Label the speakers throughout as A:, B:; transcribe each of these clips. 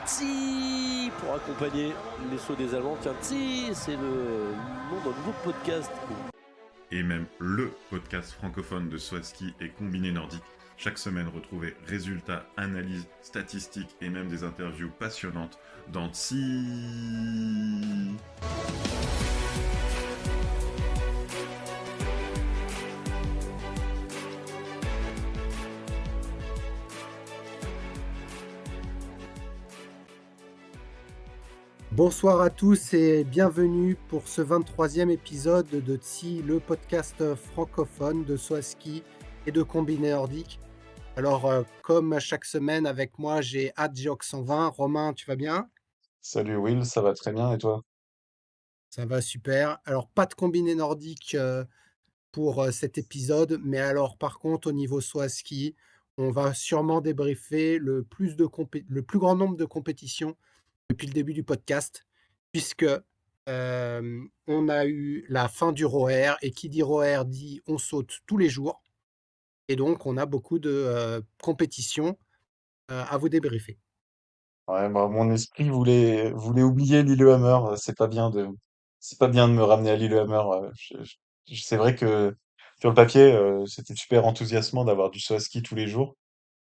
A: Tsi pour accompagner les sauts des Allemands. Tiens, Tsi, c'est le nom d'un nouveau podcast.
B: Et même le podcast francophone de Swaski et Combiné Nordique. Chaque semaine, retrouvez résultats, analyses, statistiques et même des interviews passionnantes dans Tsi.
C: Bonsoir à tous et bienvenue pour ce 23e épisode de Tsi, le podcast francophone de Swaski et de Combiné Nordique. Alors, comme chaque semaine avec moi, j'ai Adjiox 120. Romain, tu vas bien?
D: Salut Will, ça va très bien et toi?
C: Ça va super. Alors, pas de Combiné Nordique pour cet épisode, mais alors par contre, au niveau Swaski, on va sûrement débriefer le plus grand nombre de compétitions depuis le début du podcast, puisque on a eu la fin du ROR, et qui dit ROR dit on saute tous les jours, et donc on a beaucoup de compétitions à vous débriefer.
D: Ouais, bah, mon esprit voulait oublier Lillehammer. C'est pas bien de me ramener à Lillehammer. C'est vrai que sur le papier, c'était super enthousiasmant d'avoir du saut à ski tous les jours.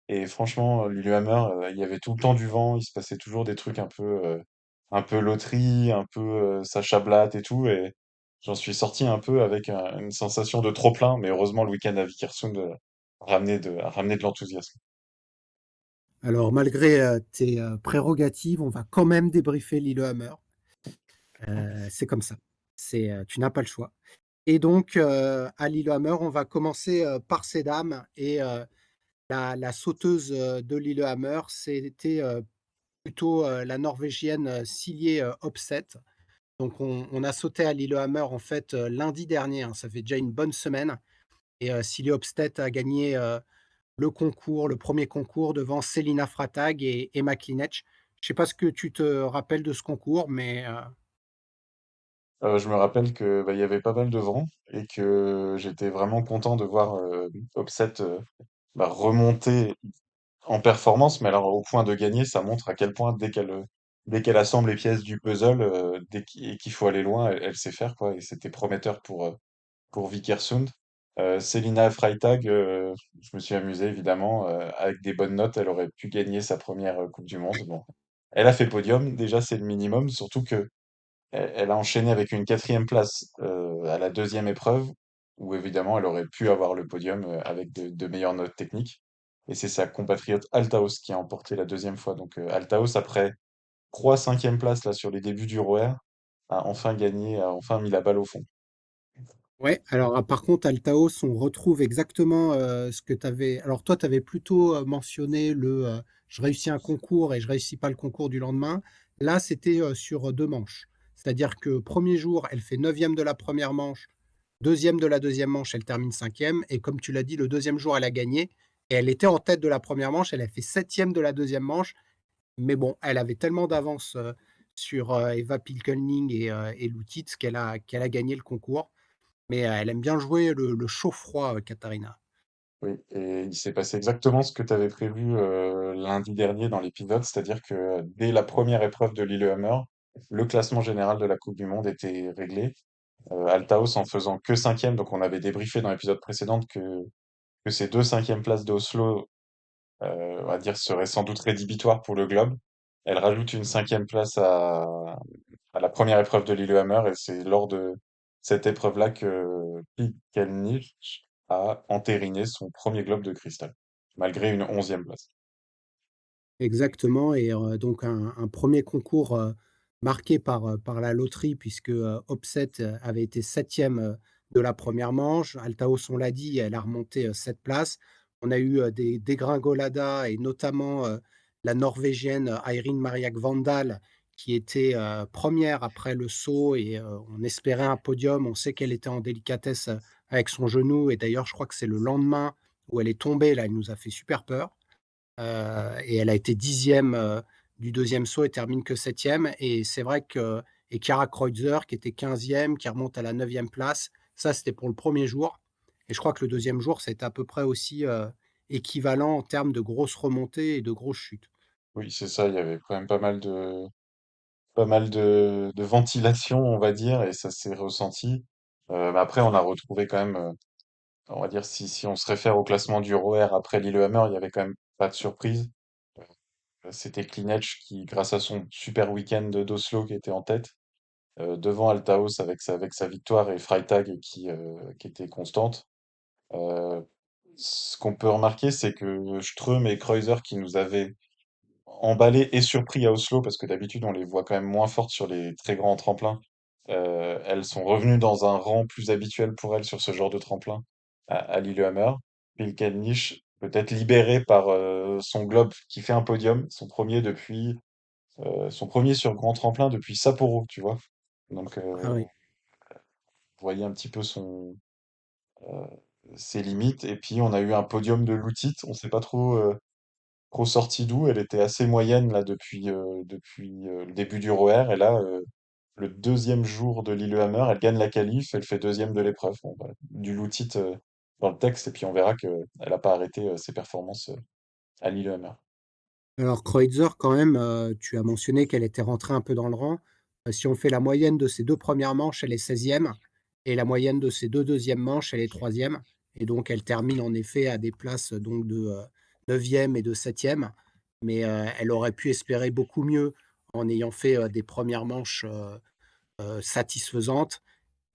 D: Et franchement, Lillehammer, il y avait tout le temps du vent. Il se passait toujours des trucs un peu loterie, un peu Sacha Blatt et tout. Et j'en suis sorti un peu avec une sensation de trop plein. Mais heureusement, le week-end à Vikersund a ramené de l'enthousiasme.
C: Alors malgré tes prérogatives, on va quand même débriefer Lillehammer. C'est comme ça. Tu n'as pas le choix. Et donc à Lillehammer, on va commencer par ces dames, et la sauteuse de Lillehammer, c'était plutôt la Norvégienne Silje Opseth. Donc on a sauté à Lillehammer en fait lundi dernier, hein, ça fait déjà une bonne semaine, et Silje Opseth a gagné le premier concours devant Selina Fratag et Emma Klinec. Je sais pas ce que tu te rappelles de ce concours, mais
D: Je me rappelle que, bah, il y avait pas mal de vent et que j'étais vraiment content de voir, Opseth, bah, remonter en performance. Mais alors au point de gagner, ça montre à quel point dès qu'elle assemble les pièces du puzzle, qu'il faut aller loin, elle sait faire quoi et c'était prometteur pour Vikersund. Selina Freitag, je me suis amusé évidemment, avec des bonnes notes, elle aurait pu gagner sa première re coupe du monde. Bon, elle a fait podium, déjà c'est le minimum, surtout que elle a enchaîné avec une quatrième place à la deuxième épreuve, où évidemment elle aurait pu avoir le podium avec de meilleures notes techniques. Et c'est sa compatriote Althaus qui a emporté la deuxième fois. Donc Althaus, après trois cinquièmes places là, sur les débuts du ROR, a enfin gagné, a enfin mis la balle au fond.
C: ouais, alors, par contre, Altaos, on retrouve exactement, ce que tu avais. Alors toi, tu avais plutôt, mentionné je réussis un concours et je réussis pas le concours du lendemain. Là, c'était, sur 2 manches. C'est-à-dire que premier jour, elle fait neuvième de la première manche, deuxième de la deuxième manche, elle termine cinquième, et comme tu l'as dit, le deuxième jour, elle a gagné, et elle était en tête de la première manche, elle a fait septième de la deuxième manche. Mais bon, elle avait tellement d'avance, sur, Eva Pilkelning et Lutitz, qu'elle a gagné le concours. Mais elle aime bien jouer le chaud-froid, Katharina.
D: Oui, et il s'est passé exactement ce que tu avais prévu lundi dernier dans l'épisode, c'est-à-dire que dès la première épreuve de Lillehammer, le classement général de la Coupe du Monde était réglé. Althaus en faisant que cinquième, donc on avait débriefé dans l'épisode précédent que ces deux cinquièmes places d'Oslo, on va dire, seraient sans doute rédhibitoires pour le Globe. Elle rajoute une cinquième place à la première épreuve de Lillehammer, et c'est lors de cette épreuve-là que Pikelny a entériné son premier Globe de cristal, malgré une onzième place.
C: Exactement, et donc un 1er concours, marqué par la loterie, puisque, Opseth, avait été septième de la première manche. Althaus, on l'a dit, elle a remonté, 7 places. On a eu, des dégringoladas, et notamment, la Norvégienne Eirin Mariak Vandal, qui était, 1 après le saut, et on espérait un podium. On sait qu'elle était en délicatesse, avec son genou, et d'ailleurs je crois que c'est le lendemain où elle est tombée, là, elle nous a fait super peur. Et elle a été dixième du deuxième saut, et termine que septième. Et c'est vrai que, et Chiara Kreutzer qui était quinzième, qui remonte à la neuvième place. Ça, c'était pour le premier jour, et je crois que le deuxième jour, c'était à peu près aussi, équivalent en termes de grosses remontées et de grosses chutes.
D: Oui, c'est ça, il y avait quand même pas mal de ventilation, on va dire, et ça s'est ressenti. Mais après, on a retrouvé quand même, on va dire, si on se réfère au classement du ROR après Lillehammer, il y avait quand même pas de surprise. C'était Klinec qui, grâce à son super week-end d'Oslo, qui était en tête, devant Altaos avec sa victoire et Freitag qui était constante. Euh, Ce qu'on peut remarquer, c'est que Ström et Kreuzer qui nous avaient emballés et surpris à Oslo, parce que d'habitude on les voit quand même moins fortes sur les très grands tremplins, elles sont revenues dans un rang plus habituel pour elles sur ce genre de tremplin à Lillehammer. Pilkelnich, peut-être libéré par son globe qui fait un podium, son premier sur grand tremplin depuis Sapporo, tu vois. Donc,
C: Ah oui.
D: vous voyez un petit peu euh, ses limites. Et puis, on a eu un podium de Loutit. On sait pas trop sorti d'où. Elle était assez moyenne là depuis le début du ROR. Et là, le deuxième jour de Lillehammer, elle gagne la qualif. Elle fait deuxième de l'épreuve. Bon, bah, du Loutit dans le texte. Et puis, on verra qu'elle n'a pas arrêté ses performances à Lillehammer.
C: Alors Kreutzer quand même, tu as mentionné qu'elle était rentrée un peu dans le rang. Si on fait la moyenne de ses 2 premières manches, elle est 16e et la moyenne de ses 2 deuxièmes manches, elle est 3e et donc elle termine en effet à des places donc de, 9e et de 7e. Mais, elle aurait pu espérer beaucoup mieux en ayant fait, des premières manches, satisfaisantes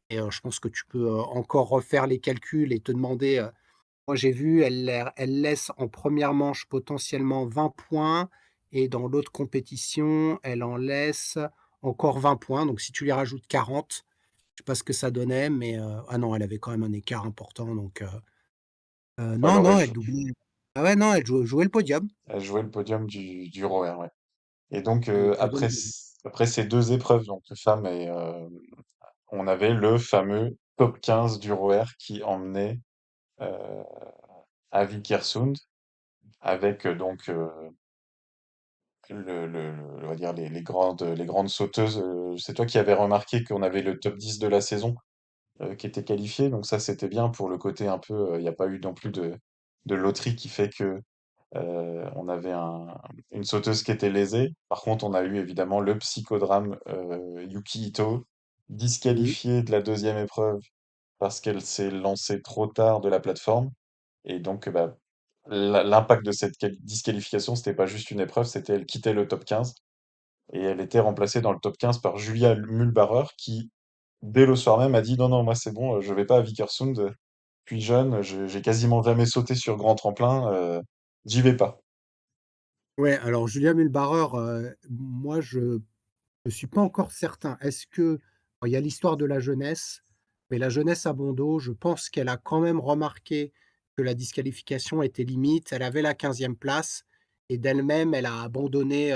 C: et je pense que tu peux, encore refaire les calculs et te demander, moi, j'ai vu, elle laisse en première manche potentiellement 20 points et dans l'autre compétition, elle en laisse encore 20 points. Donc si tu lui rajoutes 40, je sais pas ce que ça donnait, mais ah non, elle avait quand même un écart important donc
D: Elle
C: non,
D: aurait
C: non,
D: jou-
C: elle doublait ah ouais, non, elle jouait le podium,
D: elle jouait le podium du ROR, ouais. Et donc,
C: très bonne journée.
D: après ces deux épreuves, donc femmes on avait le fameux top 15 du ROR qui emmenait euh, à Vikersund avec donc on va dire les grandes sauteuses. C'est toi qui avais remarqué qu'on avait le top 10 de la saison qui était qualifié, donc ça c'était bien pour le côté un peu. Il n'y a pas eu non plus de loterie qui fait que on avait une sauteuse qui était lésée. Par contre, on a eu évidemment le psychodrame Yuki Ito,
C: Oui.
D: disqualifiée de la deuxième épreuve parce qu'elle s'est lancée trop tard de la plateforme. Et donc, bah, l'impact de cette disqualification, c'était pas juste une épreuve, c'était elle quittait le top 15 et elle était remplacée dans le top 15 par Julia Mühlbarer qui, dès le soir même, a dit non, non, moi c'est bon, je vais pas à Vikersund. Puis jeune, j'ai quasiment jamais sauté sur grand tremplin, j'y vais pas.
C: Ouais, alors Julia Mühlbarer, moi je suis pas encore certain. Est-ce que bon, il y a l'histoire de la jeunesse, mais la jeunesse à bon dos, je pense qu'elle a quand même remarqué que la disqualification était limite. Elle avait la 15e place et d'elle-même, elle a abandonné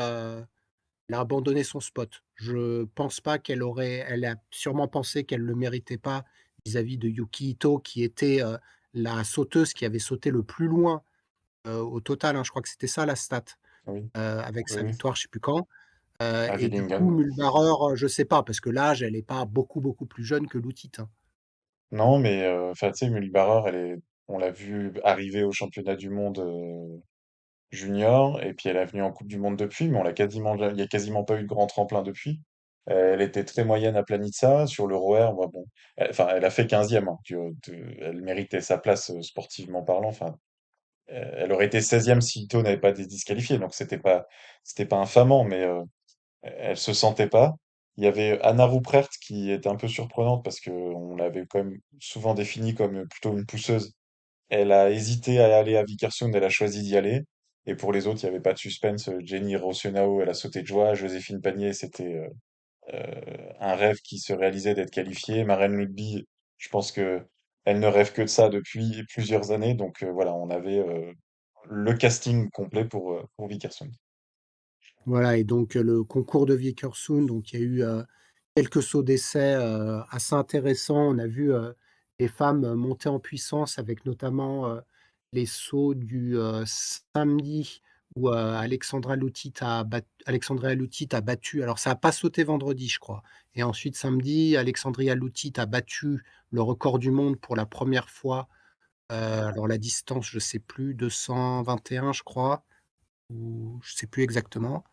C: son spot. Je pense pas elle a sûrement pensé qu'elle le méritait pas vis-à-vis de Yuki Ito qui était, la sauteuse qui avait sauté le plus loin, au total, hein. Je crois que c'était ça la stat,
D: Oui,
C: avec
D: oui,
C: sa
D: oui.
C: victoire, je sais plus quand.
D: À
C: Et du coup,
D: Villingen.
C: Mühlbarer, je sais pas, parce que l'âge, elle est pas beaucoup, beaucoup plus jeune que Loutit, hein.
D: Non, mais enfin, tu sais, Mühlbarer, on l'a vu arriver au championnat du monde junior, et puis elle est venue en Coupe du Monde depuis, mais il y a quasiment pas eu de grand tremplin depuis. Elle était très moyenne à Planica, sur le ROR, bah, bon, enfin, elle a fait 15e, hein, elle méritait sa place sportivement parlant, enfin, elle aurait été 16e si Ito n'avait pas été disqualifié, donc c'était pas infamant, mais elle se sentait pas. Il y avait Anna Ruprecht qui était un peu surprenante parce que on l'avait quand même souvent définie comme plutôt une pousseuse. Elle a hésité à aller à Vikersund, elle a choisi d'y aller. Et pour les autres, il n'y avait pas de suspense. Jenny Rossignol, elle a sauté de joie. Joséphine Panier, c'était un rêve qui se réalisait d'être qualifiée. Maren Lutby, je pense que elle ne rêve que de ça depuis plusieurs années. Donc voilà, on avait le casting complet pour Vikersund.
C: Voilà et donc le concours de Vikersund, donc il y a eu, quelques sauts d'essai, assez intéressants. On a vu, les femmes, monter en puissance avec notamment, les sauts du, samedi où, Alexandria Lutit a battu alors ça a pas sauté vendredi, je crois et ensuite samedi, Alexandria Lutit a battu le record du monde pour la première fois, alors la distance, je sais plus, 221 je crois. ou je sais plus exactement.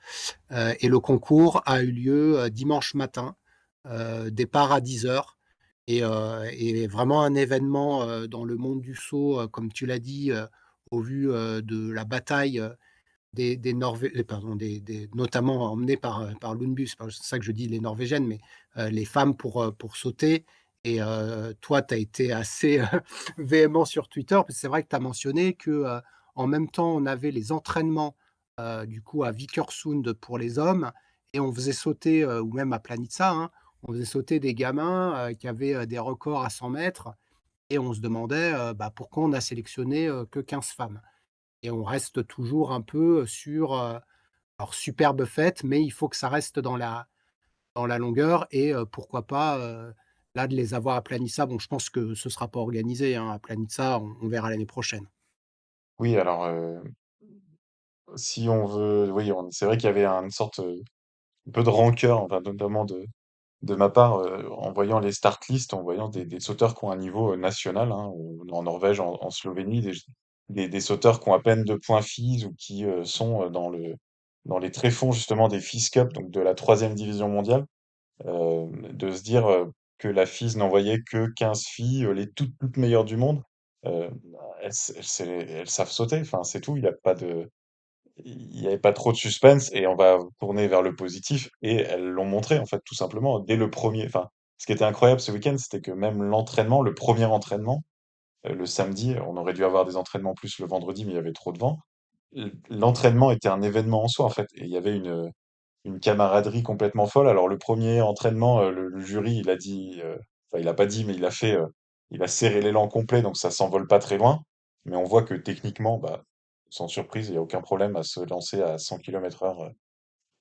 C: Et le concours a eu lieu, dimanche matin, départ à 10 heures. Et vraiment un événement, dans le monde du saut, comme tu l'as dit, au vu, de la bataille, des pardon, des notamment emmenées par Lundby. C'est pas ça que je dis les Norvégiennes, mais, les femmes pour sauter. Et toi, tu as été assez, véhément sur Twitter, parce que c'est vrai que tu as mentionné que, en même temps, on avait les entraînements, du coup à Vikersund pour les hommes, et on faisait sauter, ou même à Planica, hein, on faisait sauter des gamins, qui avaient, des records à 100 mètres. Et on se demandait, bah, pourquoi on a sélectionné, que 15 femmes? Et on reste toujours un peu sur, alors superbe fête, mais il faut que ça reste dans la longueur. Et pourquoi pas, là, de les avoir à Planissa. Bon, je pense que ce sera pas organisé, hein, à Planissa, on verra l'année prochaine.
D: Oui, alors, si on veut, oui, c'est vrai qu'il y avait une sorte, un peu de rancœur, enfin, notamment de ma part, en voyant les start list, en voyant des sauteurs qui ont un niveau national, hein, en Norvège, en Slovénie, des sauteurs qui ont à peine 2 points FIS ou qui sont dans les tréfonds justement des FIS Cup, donc de la troisième division mondiale, de se dire que la FIS n'envoyait que 15 filles, les toutes meilleures du monde, elles savent sauter, enfin c'est tout, il n'y avait pas trop de suspense et on va tourner vers le positif. Et elles l'ont montré, en fait, tout simplement, dès le premier. Enfin, ce qui était incroyable ce week-end, c'était que même l'entraînement, le premier entraînement, le samedi, on aurait dû avoir des entraînements plus le vendredi, mais il y avait trop de vent. L'entraînement était un événement en soi, en fait. Et il y avait une camaraderie complètement folle. Alors, le premier entraînement, le jury, il a dit, enfin, il a pas dit, mais il a serré l'élan complet, donc ça s'envole pas très loin. Mais on voit que techniquement, bah, sans surprise, il n'y a aucun problème à se lancer à 100 km/h.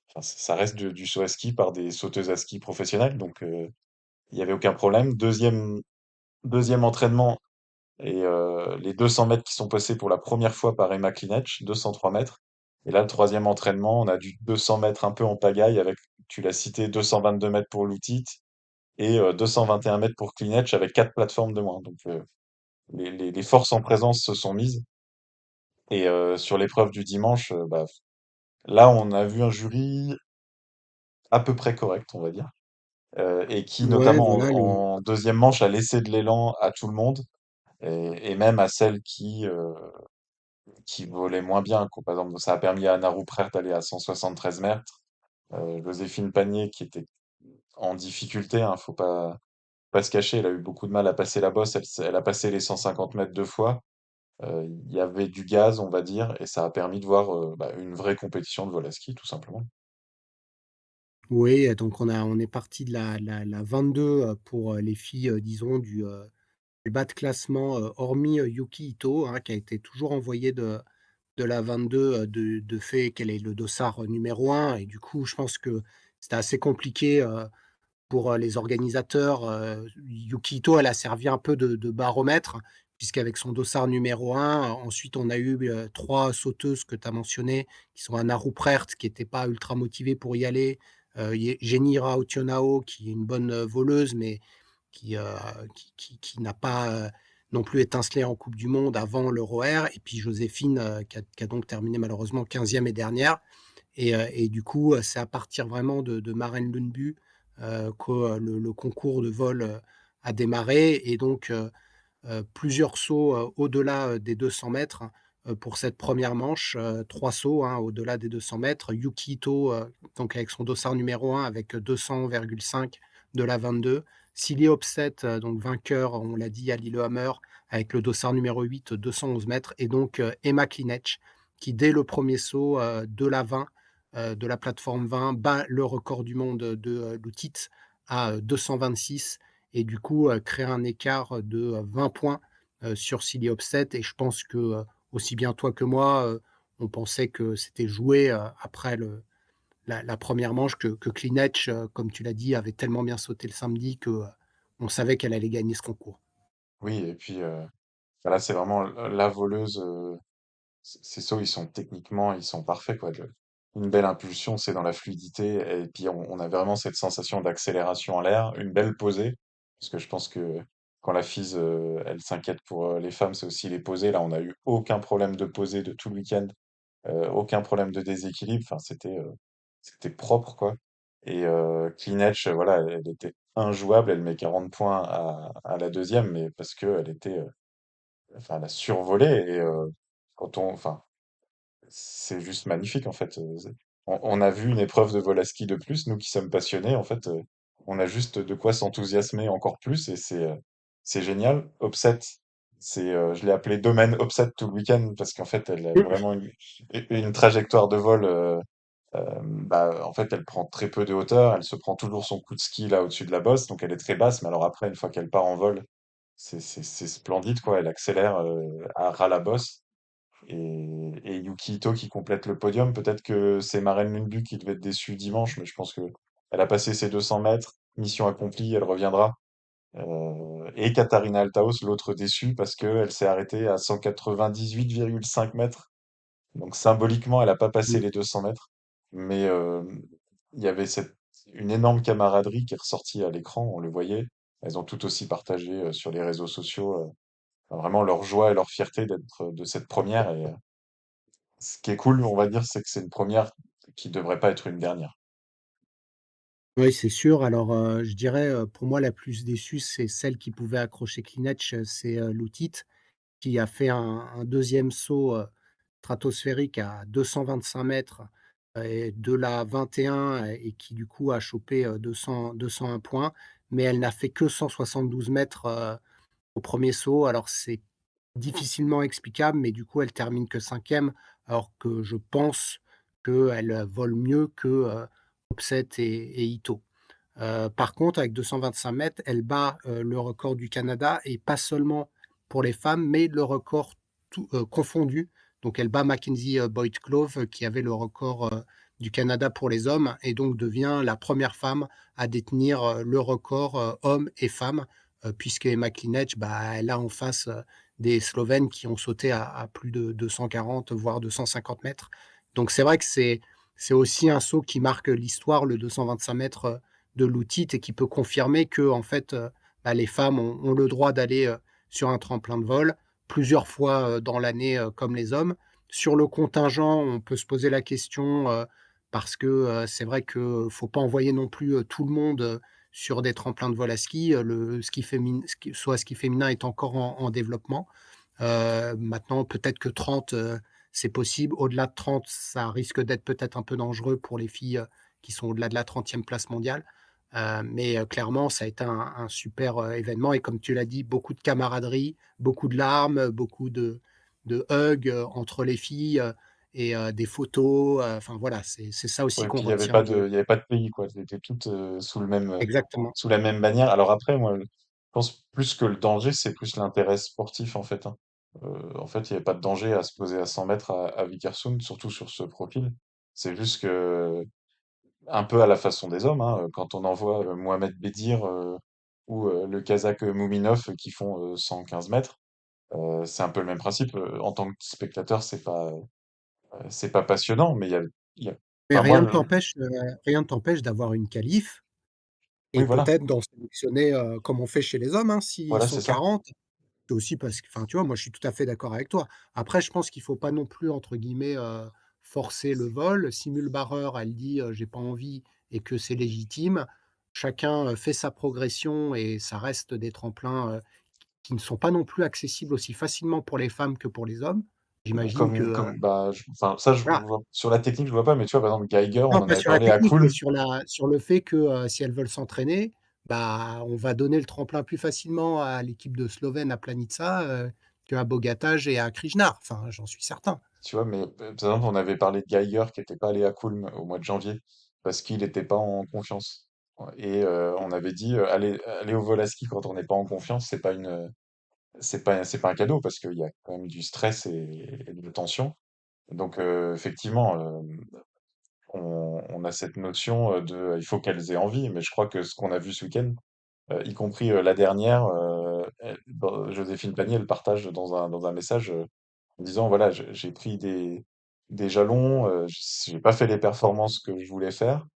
D: Enfin, ça reste du saut à ski par des sauteuses à ski professionnelles, donc il n'y avait aucun problème. Deuxième entraînement, et les 200 mètres qui sont passés pour la première fois par Emma Klinech, 203 mètres. Et là, le troisième entraînement, on a du 200 mètres un peu en pagaille avec, tu l'as cité, 222 mètres pour Lutit et 221 mètres pour Klinech avec 4 plateformes de moins. Donc les forces en présence se sont mises. Et sur l'épreuve du dimanche, bah, là, on a vu un jury à peu près correct, on va dire, et qui,
C: Ouais,
D: notamment
C: voilà le
D: en deuxième manche, a laissé de l'élan à tout le monde, et même à celles qui volait moins bien, quoi. Par exemple, ça a permis à Anna Ruprecht d'aller à 173 mètres. Joséphine Panier, qui était en difficulté, hein, faut pas se cacher, elle a eu beaucoup de mal à passer la bosse. Elle a passé les 150 mètres 2 fois. Il y avait du gaz, on va dire, et ça a permis de voir bah, une vraie compétition de vol à ski, tout simplement.
C: Oui, donc on est parti de la 22, pour, les filles, disons du bas de classement, hormis, Yuki Ito, hein, qui a été toujours envoyée de la 22, de fait qu'elle est le dossard, numéro 1. Et du coup, je pense que c'était assez compliqué, pour, les organisateurs. Yuki Ito, elle a servi un peu de baromètre, puisqu'avec son dossard numéro 1, ensuite on a eu, 3 sauteuses que tu as mentionnées, qui sont Anna Ruprecht, qui était pas ultra motivée pour y aller, Jenny Rautionao, qui est une bonne, voleuse, mais qui, heu, qui n'a pas, non plus étincelé en coupe du monde avant l'Euro-Air. Et puis Joséphine, qui a donc terminé malheureusement 15e et dernière. Et du coup, c'est à partir vraiment de Maren Lundby, que, le concours de vol, a démarré. Et donc, plusieurs sauts, au-delà, des 200 mètres, pour cette première manche, 3 sauts, hein, au-delà des 200 mètres. Yuki Ito, donc avec son dossard numéro 1 avec 200,5 de la 22. Silly Opset, donc vainqueur, on l'a dit, à Lillehammer, avec le dossard numéro 8, 211 mètres. Et donc, Emma Klinech, qui dès le premier saut, de la 20, de la plateforme 20, bat le record du monde de, Lutit à 226. Et du coup, créer un écart de, 20 points, sur Silly Opset. Et je pense que, aussi bien toi que moi, on pensait que c'était joué, après la 1re manche, que Klinech, comme tu l'as dit, avait tellement bien sauté le samedi que, on savait qu'elle allait gagner ce concours.
D: Oui, et puis voilà, c'est vraiment la voleuse. Ces sauts, ils sont parfaits, quoi. Une belle impulsion, c'est dans la fluidité, et puis on a vraiment cette sensation d'accélération en l'air, une belle posée, parce que je pense que quand la FIS, elle s'inquiète pour les femmes, c'est aussi les posées. Là, on n'a eu aucun problème de posée de tout le week-end. aucun problème de déséquilibre. Enfin, c'était propre, quoi. Et Clean Edge, voilà, elle était injouable. Elle met 40 points à la deuxième, mais parce que elle était, enfin, elle a survolé. Et enfin, c'est juste magnifique, en fait. On a vu une épreuve de volaski de plus, nous qui sommes passionnés, en fait, on a juste de quoi s'enthousiasmer encore plus, et c'est génial. Upset, je l'ai appelé domaine Upset tout le week-end parce qu'en fait, elle a vraiment une trajectoire de vol. Bah, en fait, elle prend très peu de hauteur, elle se prend toujours son coup de ski là au-dessus de la bosse, donc elle est très basse. Mais alors après, une fois qu'elle part en vol, c'est splendide, quoi. Elle accélère à ras la bosse. Et Yuki Ito qui complète le podium. Peut-être que c'est Maren Lundby qui devait être déçue dimanche, mais je pense que elle a passé ses 200 mètres, mission accomplie, elle reviendra. Et Katharina Altaos, l'autre déçue, parce qu'elle s'est arrêtée à 198,5 mètres. Donc symboliquement, elle n'a pas passé
C: Mmh.
D: les 200 mètres. Mais il y avait une énorme camaraderie qui est ressortie à l'écran, on le voyait. Elles ont tout aussi partagé sur les réseaux sociaux, vraiment leur joie et leur fierté d'être de cette première. Et ce qui est cool, on va dire, c'est que c'est une première qui devrait pas être une dernière.
C: Oui, c'est sûr. Alors, je dirais, pour moi, la plus déçue, c'est celle qui pouvait accrocher Klinec, c'est, Lutit, qui a fait un 2 saut, stratosphérique à 225 mètres et de la 21 et qui, du coup, a chopé, 201 points. Mais elle n'a fait que 172 mètres, au premier saut. Alors c'est difficilement explicable, mais du coup, elle termine que 5e, alors que je pense qu'elle, vole mieux que, Opset et Ito. Par contre, avec 225 mètres, elle bat, le record du Canada et pas seulement pour les femmes, mais le record tout, confondu. Donc elle bat Mackenzie, Boyd Clove, qui avait le record, du Canada pour les hommes et donc devient la première femme à détenir, le record, hommes et femmes, puisque Emma Klinec, bah, elle a en face, des Slovènes qui ont sauté à plus de 240 voire 250 mètres. Donc c'est vrai que c'est aussi un saut qui marque l'histoire, le 225 mètres, de l'outil et qui peut confirmer que en fait, bah, les femmes ont le droit d'aller, sur un tremplin de vol plusieurs fois, dans l'année, comme les hommes. Sur le contingent, on peut se poser la question, parce que, c'est vrai que faut pas envoyer non plus, tout le monde, sur des tremplins de vol à ski. Le ski féminin est encore en développement. Maintenant peut-être que 30, c'est possible. Au-delà de 30, ça risque d'être peut-être un peu dangereux pour les filles, qui sont au-delà de la 30e place mondiale. Mais clairement, ça a été un super, événement et comme tu l'as dit, beaucoup de camaraderie, beaucoup de larmes, beaucoup de hugs, entre les filles, et des photos, enfin voilà, c'est ça aussi
D: Ouais, et
C: qu'on
D: puis
C: retient de
D: il y avait pas de pays, quoi. Elles étaient toutes
C: exactement.
D: sous la même bannière. Alors après, moi, je pense plus que le danger, c'est plus l'intérêt sportif, en fait, hein. En fait, il n'y avait pas de danger à se poser à 100 mètres à Vikersund, surtout sur ce profil. C'est juste que, un peu à la façon des hommes, hein, quand on envoie Mohamed Bedir ou le Kazakh Mouminov qui font 115 mètres, c'est un peu le même principe. En tant que spectateur, c'est pas passionnant, mais il y a,
C: Mais
D: enfin, moi,
C: rien ne t'empêche d'avoir une qualif et
D: oui, voilà,
C: peut-être d'en sélectionner, comme on fait chez les hommes, hein, s'ils
D: voilà, c'est
C: sont
D: ça.
C: 40. C'est aussi parce que enfin, tu vois, moi, je suis tout à fait d'accord avec toi. Après, je pense qu'il faut pas non plus, entre guillemets, «forcer le vol». Si Mulbauer, elle dit, «J'ai pas envie» et que c'est légitime, chacun, fait sa progression et ça reste des tremplins, qui ne sont pas non plus accessibles aussi facilement pour les femmes que pour les hommes.
D: Bah,
C: J'imagine que,
D: bah, enfin, ça,
C: voilà.
D: sur la technique, je vois pas, mais tu vois, par exemple, Geiger, on
C: Non,
D: en
C: pas
D: avait
C: sur la
D: parlé à
C: technique, mais
D: Cool.
C: sur le fait que, si elles veulent s'entraîner, bah, on va donner le tremplin plus facilement à l'équipe de Slovènes à Planica, qu'à Bogataj et à Krishnar. Enfin, j'en suis certain.
D: Tu vois, mais par exemple, on avait parlé de Geiger qui était pas allé à Kulm au mois de janvier parce qu'il n'était pas en confiance. Ouais, et on avait dit, aller au vol à ski quand on n'est pas en confiance, c'est pas un cadeau parce qu'il y a quand même du stress et de la tension. Donc, effectivement, on a cette notion il faut qu'elles aient envie, mais je crois que ce qu'on a vu ce week-end, y compris la dernière, Joséphine Panier, elle partage dans un message en disant, voilà, j'ai pris des jalons, j'ai pas fait les performances que je voulais faire,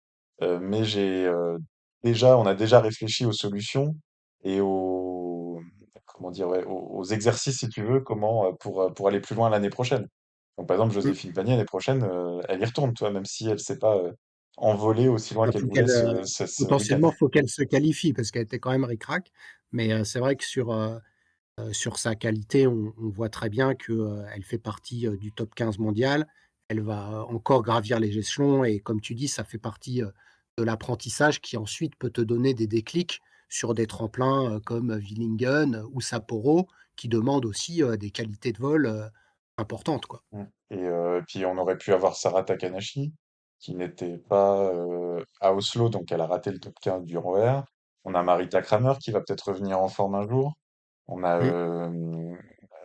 D: mais on a déjà réfléchi aux solutions et comment dire, ouais, aux exercices, si tu veux, pour aller plus loin l'année prochaine. Donc, par exemple,
C: Mmh.
D: Joséphine Panier, l'année prochaine, elle y retourne, toi, même si elle s'est pas envolée aussi loin
C: Bah,
D: qu'elle
C: faut
D: voulait
C: qu'elle,
D: ce week-end.
C: potentiellement, faut qu'elle se qualifie parce qu'elle était quand même ric-rac. Mais, c'est vrai que sur sa qualité, on voit très bien que, elle fait partie, du top 15 mondial. Elle va encore gravir les échelons et comme tu dis, ça fait partie, de l'apprentissage qui ensuite peut te donner des déclics sur des tremplins, comme Willingen ou Sapporo qui demandent aussi, des qualités de vol, importantes, quoi.
D: Mm. Et puis on aurait pu avoir Sarah Takanashi, qui n'était pas à Oslo, donc elle a raté le top 15 du ROR. On a Marita Kramer qui va peut-être revenir en forme un jour. On a,
C: Mmh.
D: euh,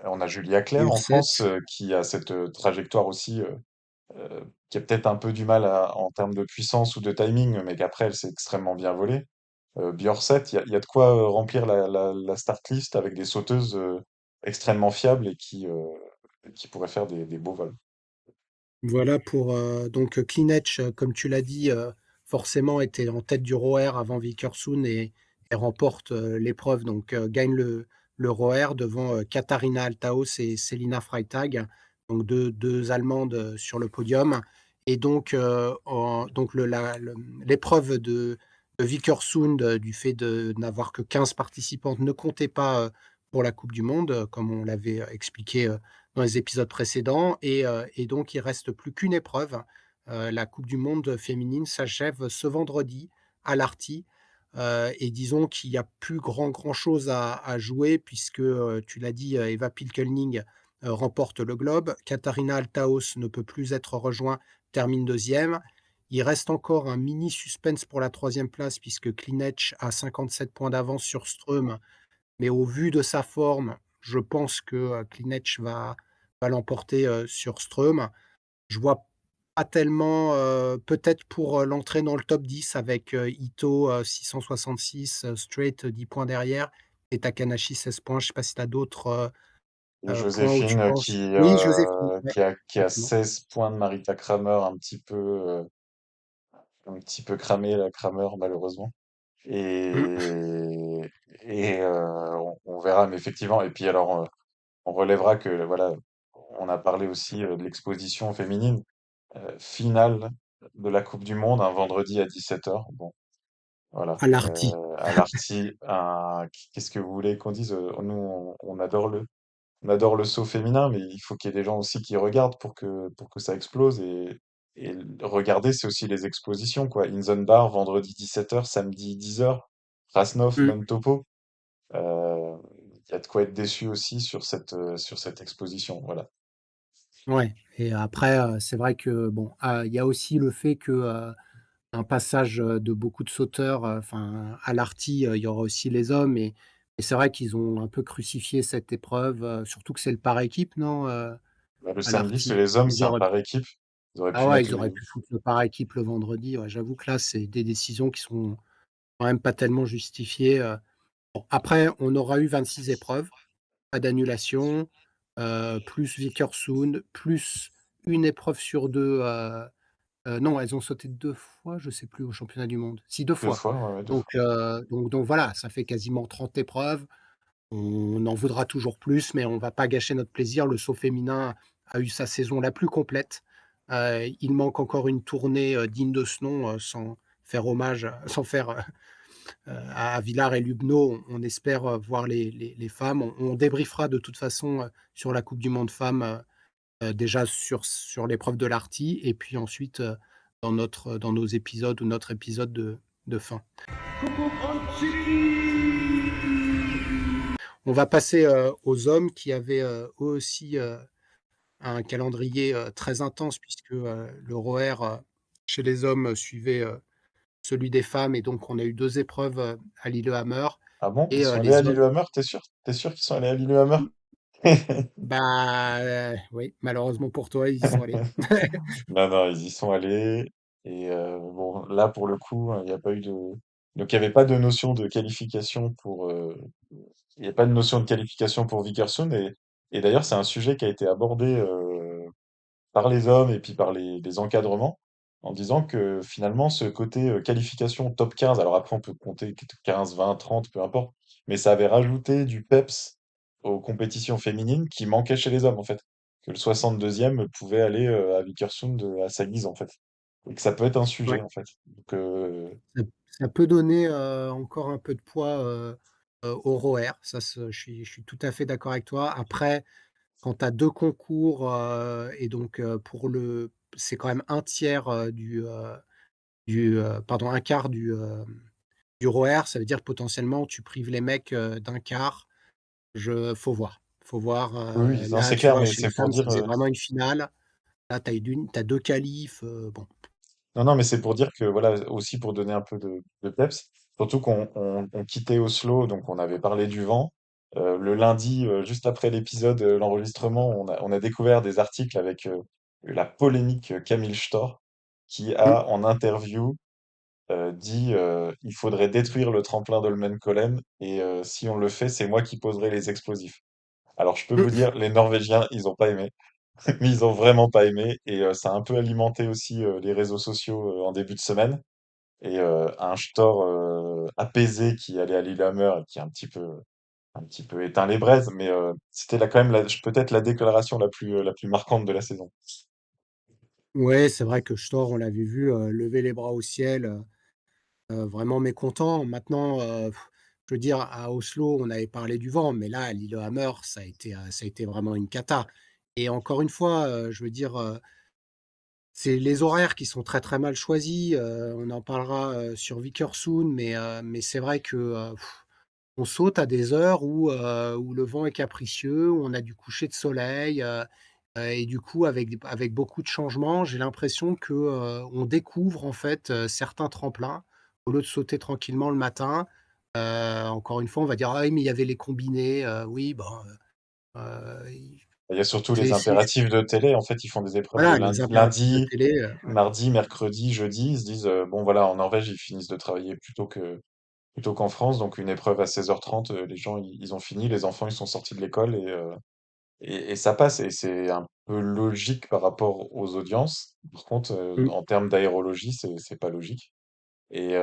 D: on a Julia Claire en
C: Urset,
D: France qui a cette trajectoire aussi, qui a peut-être un peu du mal en termes de puissance ou de timing, mais qu'après elle s'est extrêmement bien volée. Bjorset, il y a de quoi remplir la start list avec des sauteuses extrêmement fiables et qui pourraient faire des beaux vols.
C: voilà pour, donc, Klinec, comme tu l'as dit, forcément était en tête du ROER avant Vickersund et remporte, l'épreuve, donc, gagne le ROER devant, Katharina Althaus et Selina Freitag, donc deux Allemandes, sur le podium et donc, donc l'épreuve de Vickersund, du fait de n'avoir que 15 participantes ne comptait pas, pour la coupe du monde, comme on l'avait, expliqué, dans les épisodes précédents et donc il reste plus qu'une épreuve. La coupe du monde féminine s'achève ce vendredi à Lahti, et disons qu'il y a plus grand chose à jouer puisque, tu l'as dit, Eva Pilkelning, remporte le globe. Katharina Althaus ne peut plus être rejoint, termine deuxième. Il reste encore un mini suspense pour la troisième place puisque Klinec a 57 points d'avance sur Ström, mais au vu de sa forme, je pense que, Klinec va l'emporter, sur Ström. Je vois pas tellement, peut-être pour, l'entrée dans le top 10 avec, Ito, 666, Strait, 10 points derrière et Takanashi 16 points. Je sais pas si tu as d'autres,
D: Et
C: points où tu
D: Joséphine
C: penses oui, Joséphine, ouais,
D: qui a
C: exactement.
D: 16 points de Marita Kramer, un petit peu cramé, la Kramer, malheureusement.
C: Mmh.
D: Et, on verra, mais effectivement. Et puis alors, on relèvera que voilà, on a parlé aussi de l'exposition féminine finale de la Coupe du Monde, un vendredi à 17h. Bon, voilà.
C: À Lahti.
D: À Larty, qu'est-ce que vous voulez qu'on dise? Nous, on adore le saut féminin, mais il faut qu'il y ait des gens aussi qui regardent pour que ça explose. Regarder, c'est aussi les expositions, quoi. Inzenbar, vendredi 17h, samedi 10h. Krasnov,
C: Mmh.
D: même topo. Euh, Il y a de quoi être déçu aussi sur cette exposition. Voilà.
C: Ouais et après, c'est vrai que bon, il y a aussi le fait que, un passage, de beaucoup de sauteurs, enfin, à l'arty, il y aura aussi les hommes et c'est vrai qu'ils ont un peu crucifié cette épreuve, surtout que c'est le par équipe, non,
D: Bah, le
C: à
D: samedi, c'est
C: l'arty?
D: les hommes,
C: Ils
D: c'est un
C: auraient
D: par équipe. Ils auraient
C: ah
D: pu
C: ouais,
D: mettre
C: ils auraient
D: les.
C: pu foutre le par équipe le vendredi, ouais, j'avoue que là, c'est des décisions qui sont quand même pas tellement justifiées, Bon, après, on aura eu 26 épreuves, pas d'annulation, plus Vikersund, plus une épreuve sur 2. Non, elles ont sauté 2 fois, je sais plus, au championnat du monde. Si 2
D: Deux
C: fois.
D: fois, ouais, ouais, deux
C: Donc
D: fois.
C: voilà, ça fait quasiment 30 épreuves. On en voudra toujours plus, mais on va pas gâcher notre plaisir. Le saut féminin a eu sa saison la plus complète. Il manque encore une tournée, digne de ce nom, sans faire hommage, sans faire, à Villars et Lubno. On espère, voir les femmes. On débriefera de toute façon, sur la coupe du monde femmes, déjà sur l'épreuve de l'Arty et puis ensuite, dans nos épisodes ou notre épisode de fin. On va passer, aux hommes qui avaient, eux aussi, un calendrier, très intense puisque, le ROR, chez les hommes, suivait, celui des femmes et donc on a eu 2 épreuves, à Lillehammer
D: Ah bon? Ils
C: et
D: sont allés à
C: les hommes
D: Lillehammer, t'es sûr? T'es sûr qu'ils sont allés à Lillehammer?
C: mmh, bah, oui, malheureusement pour toi, ils y sont allés.
D: Non, non, ils y sont allés. Bon, là, pour le coup, il n'y a pas eu de. Donc, il n'y avait pas de notion de qualification pour. Il n'y a pas de notion de qualification pour Vikersund. Et d'ailleurs, c'est un sujet qui a été abordé par les hommes et puis par les encadrements en disant que finalement, ce côté qualification top 15, alors après, on peut compter 15, 20, 30, peu importe, mais ça avait rajouté du peps aux compétitions féminines qui manquaient chez les hommes, en fait. que le 62e pouvait aller à Vikersund à sa guise, en fait. Et que ça peut être un
C: Ouais.
D: sujet, en fait. Donc,
C: Ça ça peut donner, encore un peu de poids, au ROER. Ça se je suis tout à fait d'accord avec toi. Après, quand tu as 2 concours, et donc, pour le c'est quand même un tiers, pardon, un quart du ROER. Ça veut dire que potentiellement tu prives les mecs, d'un quart. Faut voir,
D: oui, oui, non,
C: là,
D: c'est
C: tu
D: clair,
C: vois,
D: mais
C: chez les
D: c'est pour
C: femmes,
D: dire,
C: c'était vraiment une finale. Là, tu as 2 qualifs, bon.
D: non, non, mais c'est pour dire que voilà, aussi pour donner un peu de peps, surtout qu'on quittait Oslo, donc on avait parlé du vent. Le lundi, juste après l'épisode, l'enregistrement, on a découvert des articles avec la polémique Camille Storr, qui
C: Mmh,
D: a en interview dit il faudrait détruire le tremplin d'Holmenkollen et si on le fait, c'est moi qui poserai les explosifs. Alors je peux vous
C: mmh.
D: dire, les Norvégiens, ils ont pas aimé. Mais ils ont vraiment pas aimé et ça a un peu alimenté aussi les réseaux sociaux en début de semaine. Et un Storr apaisé qui allait à Lillehammer et qui a un petit peu éteint les braises, mais c'était là quand même peut-être la déclaration la plus marquante de la saison.
C: Ouais, c'est vrai que Storr, on l'avait vu, lever les bras au ciel, vraiment mécontent. Maintenant, je veux dire, à Oslo, on avait parlé du vent, mais là, à Lillehammer, ça a été vraiment une cata. Et encore une fois, je veux dire, c'est les horaires qui sont très, très mal choisis. On en parlera, sur Vikersund, mais c'est vrai que, on saute à des heures où le vent est capricieux, où on a du coucher de soleil, et du coup avec beaucoup de changements, j'ai l'impression que, on découvre en fait, certains tremplins au lieu de sauter tranquillement le matin. Encore une fois, on va dire: «Ah oui, mais il y avait les combinés», oui, ben, i
D: Il y a surtout les
C: c'est
D: impératifs de télé. En fait, ils font des épreuves le
C: voilà, les impératifs de
D: lundi,
C: télé, ouais.
D: mardi, mercredi, jeudi. Ils se disent bon voilà, en Norvège, ils finissent de travailler plutôt qu'en France. Donc une épreuve à 16h30, les gens ils ont fini, les enfants ils sont sortis de l'école et ça passe, et c'est un peu logique par rapport aux audiences. Par contre,
C: Mmh.
D: en termes d'aérologie, c'est pas logique. Et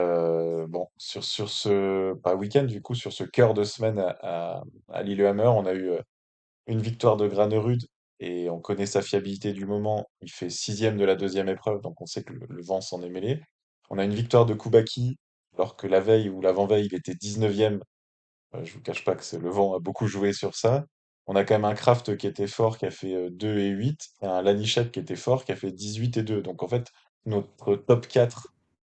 D: bon, sur ce, pas week-end du coup, sur ce cœur de semaine à Lillehammer, on a eu une victoire de Granerud et on connaît sa fiabilité du moment. Il fait sixième de la deuxième épreuve, donc on sait que le vent s'en est mêlé. On a une victoire de Koubaki, alors que la veille ou l'avant-veille, il était 19e. Je vous cache pas que le vent a beaucoup joué sur ça. On a quand même un Kraft qui était fort, qui a fait 2 et 8, et un Lanichette qui était fort, qui a fait 18 et 2. Donc en fait, notre top 4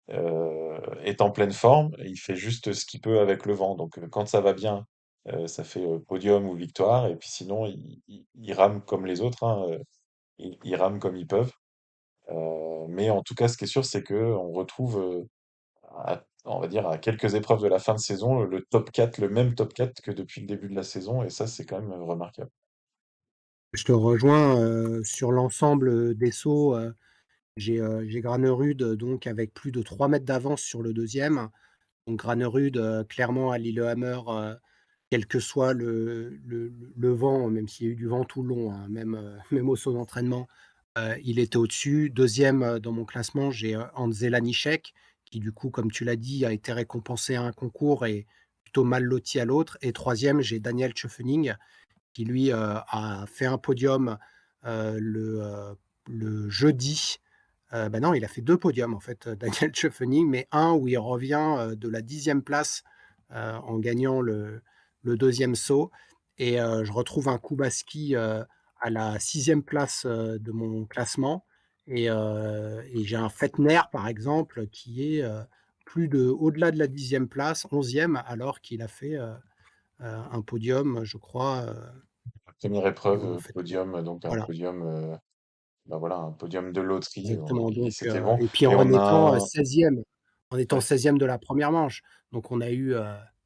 D: est en pleine forme, et il fait juste ce qu'il peut avec le vent. Donc quand ça va bien, ça fait podium ou victoire, et puis sinon, ils rament comme les autres, hein, ils rament comme ils peuvent. Mais en tout cas, ce qui est sûr, c'est que on retrouve on va dire, à quelques épreuves de la fin de saison, le top 4, le même top 4 que depuis le début de la saison, et ça, c'est quand même remarquable.
C: Je te rejoins, sur l'ensemble, des sauts. J'ai Granerud, donc avec plus de 3 mètres d'avance sur le deuxième. Donc Granerud, clairement à Lillehammer, quel que soit le vent, même s'il y a eu du vent tout le long, hein, même, même au saut d'entraînement, il était au-dessus. Deuxième e dans mon classement, j'ai, Ante Lanišek qui du coup, comme tu l'as dit, a été récompensé à un concours et plutôt mal loti à l'autre. Et troisième, j'ai Daniel Schöffening qui lui, a fait un podium, le jeudi. Bah, non, il a fait 2 podiums en fait, Daniel Schöffening, mais un où il revient, de la 10e place, en gagnant le 2e saut. Et je retrouve un Kubaski, à la 6e place, de mon classement. Et j'ai un Fetner par exemple qui est, plus de au-delà de la 10e place, 11e alors qu'il a fait, un podium, je crois,
D: Première
C: et
D: épreuve,
C: bon, Fetner,
D: podium, donc un
C: voilà.
D: podium, bah voilà, un podium de loterie,
C: Exactement,
D: et
C: donc
D: c'était bon.
C: et puis
D: Et
C: en
D: on
C: étant,
D: a,
C: 16e, en étant
D: ouais,
C: 16e de la première manche. Donc on a eu,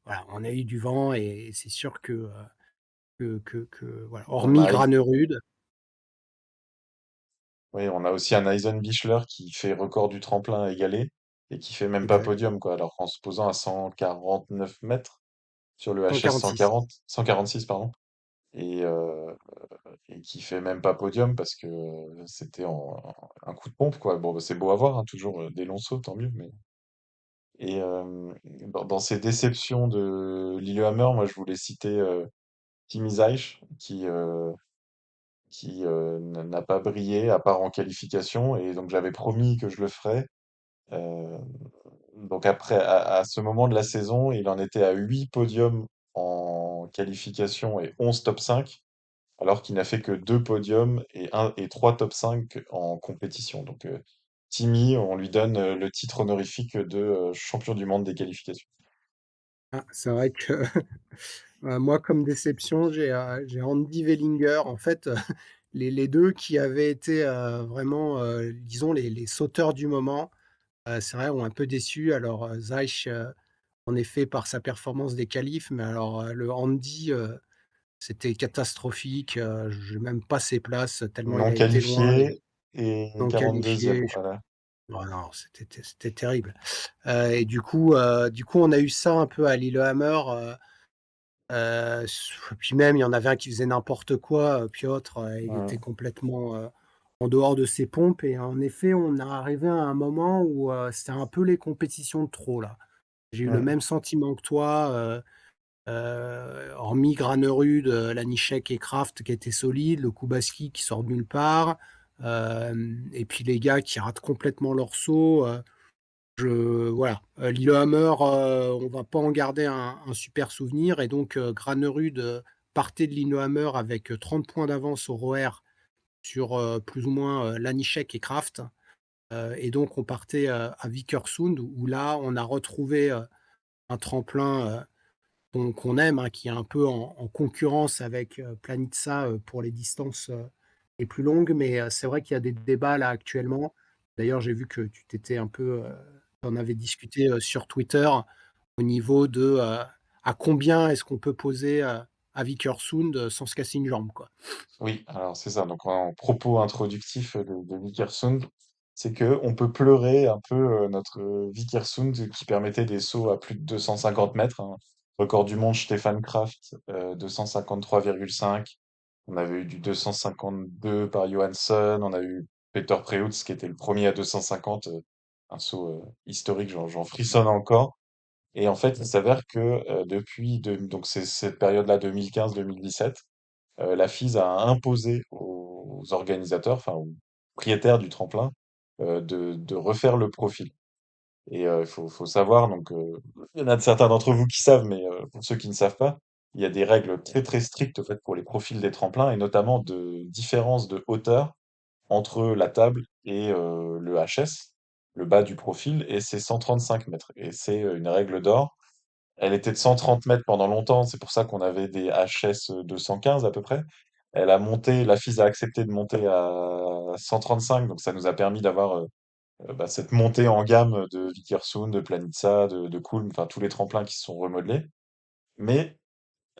C: voilà, on a eu du vent et c'est sûr que, voilà,
D: on
C: hormis
D: a,
C: Granerud.
D: oui, on a aussi un Eisenbichler qui fait record du tremplin à égaler et qui fait même pas
C: Exact,
D: podium, quoi, alors qu'en se posant à 149 mètres sur le HS
C: 146.
D: 140, 146, pardon. Et, et qui fait même pas podium parce que c'était un coup de pompe, quoi. Bon, bah, c'est beau à voir, hein, toujours des longs sauts, tant mieux. Et dans ces déceptions de Lillehammer, moi je voulais citer Kimi Zajc, qui n'a pas brillé à part en qualification. Et donc j'avais promis que je le ferais. Euh, donc après, à ce moment de la saison, il en était à 8 podiums en qualification et 11 top 5, alors qu'il n'a fait que 2 podiums et 3 top 5 en compétition. Donc Timmy, on lui donne le titre honorifique de champion du monde des qualifications.
C: Ah, c'est vrai que moi, comme déception, j'ai Andy Wellinger. En fait, les 2 qui avaient été, vraiment, disons les sauteurs du moment, c'est vrai, ont un peu déçu. Alors, Zeich, en effet, par sa performance des qualifs, mais alors, le Andy, c'était catastrophique. J'ai même pas ses places tellement il
D: Non
C: a été loin et
D: qualifié et
C: non
D: 42e.
C: qualifié.
D: Voilà.
C: Oh non, c'était terrible. Et du coup, on a eu ça un peu à Lillehammer. Puis même, il y en avait un qui faisait n'importe quoi, Piotr, il était
D: Ouais.
C: complètement, en dehors de ses pompes. Et en effet, on est arrivé à un moment où, c'était un peu les compétitions de trop, là. J'ai eu le
D: Ouais.
C: même sentiment que toi, hormis Granerud, Lanišek et Kraft qui étaient solides, le Kubaski qui sort de nulle part, et puis les gars qui ratent complètement leur saut. Voilà, Lillehammer, on va pas en garder un super souvenir. Et donc Granerud, partait de Lillehammer avec, 30 points d'avance au ROER sur, plus ou moins, Lanišek et Kraft, et donc on partait, à Vikersund où là, on a retrouvé, un tremplin, qu'on aime, hein, qui est un peu en concurrence avec, Planica, pour les distances, les plus longues. Mais c'est vrai qu'il y a des débats là actuellement. D'ailleurs, j'ai vu que tu t'étais un peu, tu en avais discuté, sur Twitter au niveau de, à combien est-ce qu'on peut poser, à Vikersund, sans se casser une jambe, quoi?
D: Oui, alors c'est ça. Donc en propos introductif de Vikersund, c'est que on peut pleurer un peu notre Vikersund qui permettait des sauts à plus de 250 mètres, hein. Record du monde Stefan Kraft, 253,5. On avait eu du 252 par Johansson. On a eu Peter Preutz qui était le premier à 250, un saut historique, j'en frissonne encore. Et en fait, il s'avère que donc c'est cette période-là 2015-2017, la FIS a imposé aux organisateurs, enfin aux propriétaires du tremplin, de refaire le profil. Et faut savoir, donc il y en a de certains d'entre vous qui savent, mais pour ceux qui ne savent pas, il y a des règles très très strictes en fait, pour les profils des tremplins, et notamment de différence de hauteur entre la table et le HS, le bas du profil, et c'est 135 mètres. Et c'est une règle d'or. Elle était de 130 mètres pendant longtemps, c'est pour ça qu'on avait des HS 215 à peu près. La FIS a accepté de monter à 135, donc ça nous a permis d'avoir cette montée en gamme de Vikersund, de Planica, de Kulm, enfin tous les tremplins qui se sont remodelés. Mais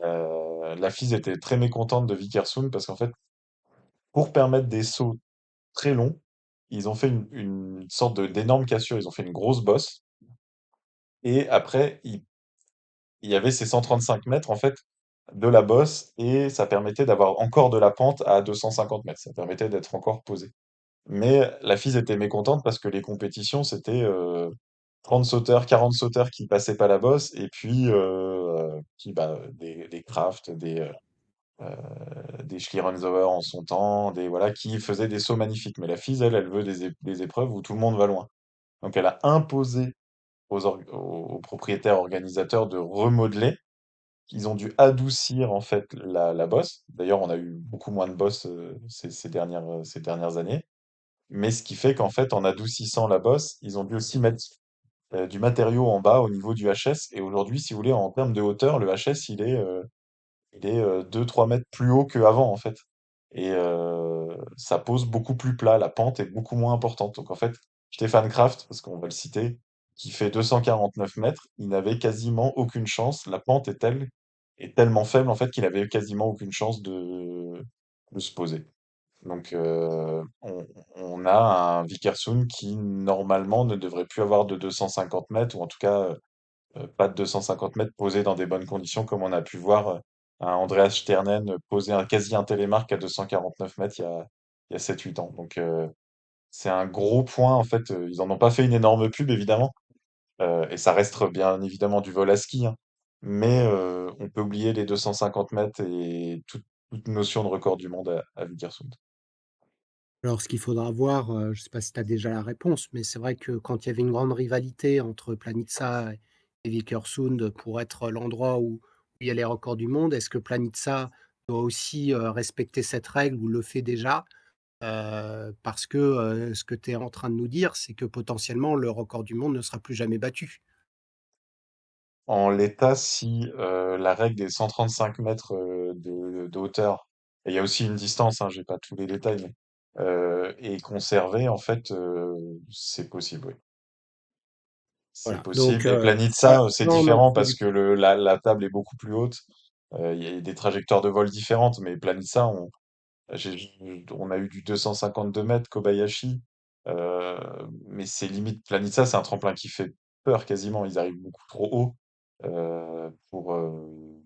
D: la FIS était très mécontente de Vikersund parce qu'en fait, pour permettre des sauts très longs, ils ont fait une sorte d'énorme cassure, ils ont fait une grosse bosse, et après, il y avait ces 135 mètres en fait de la bosse, et ça permettait d'avoir encore de la pente à 250 mètres. Ça permettait d'être encore posé. Mais la FIS était mécontente parce que les compétitions, c'était 30 sauteurs, 40 sauteurs qui passaient pas la bosse, et puis des Kraft, des Schlierenzauer en son temps, voilà, qui faisaient des sauts magnifiques. Mais la FIS, elle veut des épreuves où tout le monde va loin. Donc elle a imposé aux propriétaires organisateurs de remodeler. Ils ont dû adoucir en fait la bosse. D'ailleurs, on a eu beaucoup moins de bosse ces dernières années. Mais ce qui fait qu'en fait, en adoucissant la bosse, ils ont dû aussi mettre du matériau en bas au niveau du HS. Et aujourd'hui, si vous voulez, en termes de hauteur, le HS, il est 2-3 mètres plus haut qu'avant, en fait. Et ça pose beaucoup plus plat. La pente est beaucoup moins importante. Donc, en fait, Stefan Kraft, parce qu'on va le citer, qui fait 249 mètres, il n'avait quasiment aucune chance. La pente est tellement faible, en fait, qu'il avait quasiment aucune chance de se poser. Donc, on a un Vikersund qui, normalement, ne devrait plus avoir de 250 mètres, ou en tout cas, pas de 250 mètres posés dans des bonnes conditions, comme on a pu voir un Andreas Sternen poser quasi un télémark à 249 mètres il y a 7-8 ans. Donc, c'est un gros point, en fait. Ils en ont pas fait une énorme pub, évidemment, et ça reste bien évidemment du vol à ski, hein. Mais on peut oublier les 250 mètres et toute notion de record du monde à Vikersund.
C: Alors ce qu'il faudra voir, je ne sais pas si tu as déjà la réponse, mais c'est vrai que quand il y avait une grande rivalité entre Planica et Vikersund pour être l'endroit où il y a les records du monde, est-ce que Planica doit aussi, respecter cette règle ou le fait déjà? Parce que, ce que tu es en train de nous dire, c'est que potentiellement le record du monde ne sera plus jamais battu.
D: En l'état, si la règle des 135 mètres de hauteur, et il y a aussi une distance, hein, j'ai pas tous les détails, mais est conservée, en fait, c'est possible, oui. C'est
C: Voilà, donc
D: possible. Et
C: ça
D: Planitza, c'est
C: on en
D: différent
C: fait
D: parce
C: du
D: que la table est beaucoup plus haute. Il y a des trajectoires de vol différentes, mais Planitza, on a eu du 252 mètres, Kobayashi, euh, mais c'est limite. Planitza, c'est un tremplin qui fait peur quasiment. Ils arrivent beaucoup trop haut euh, pour, euh,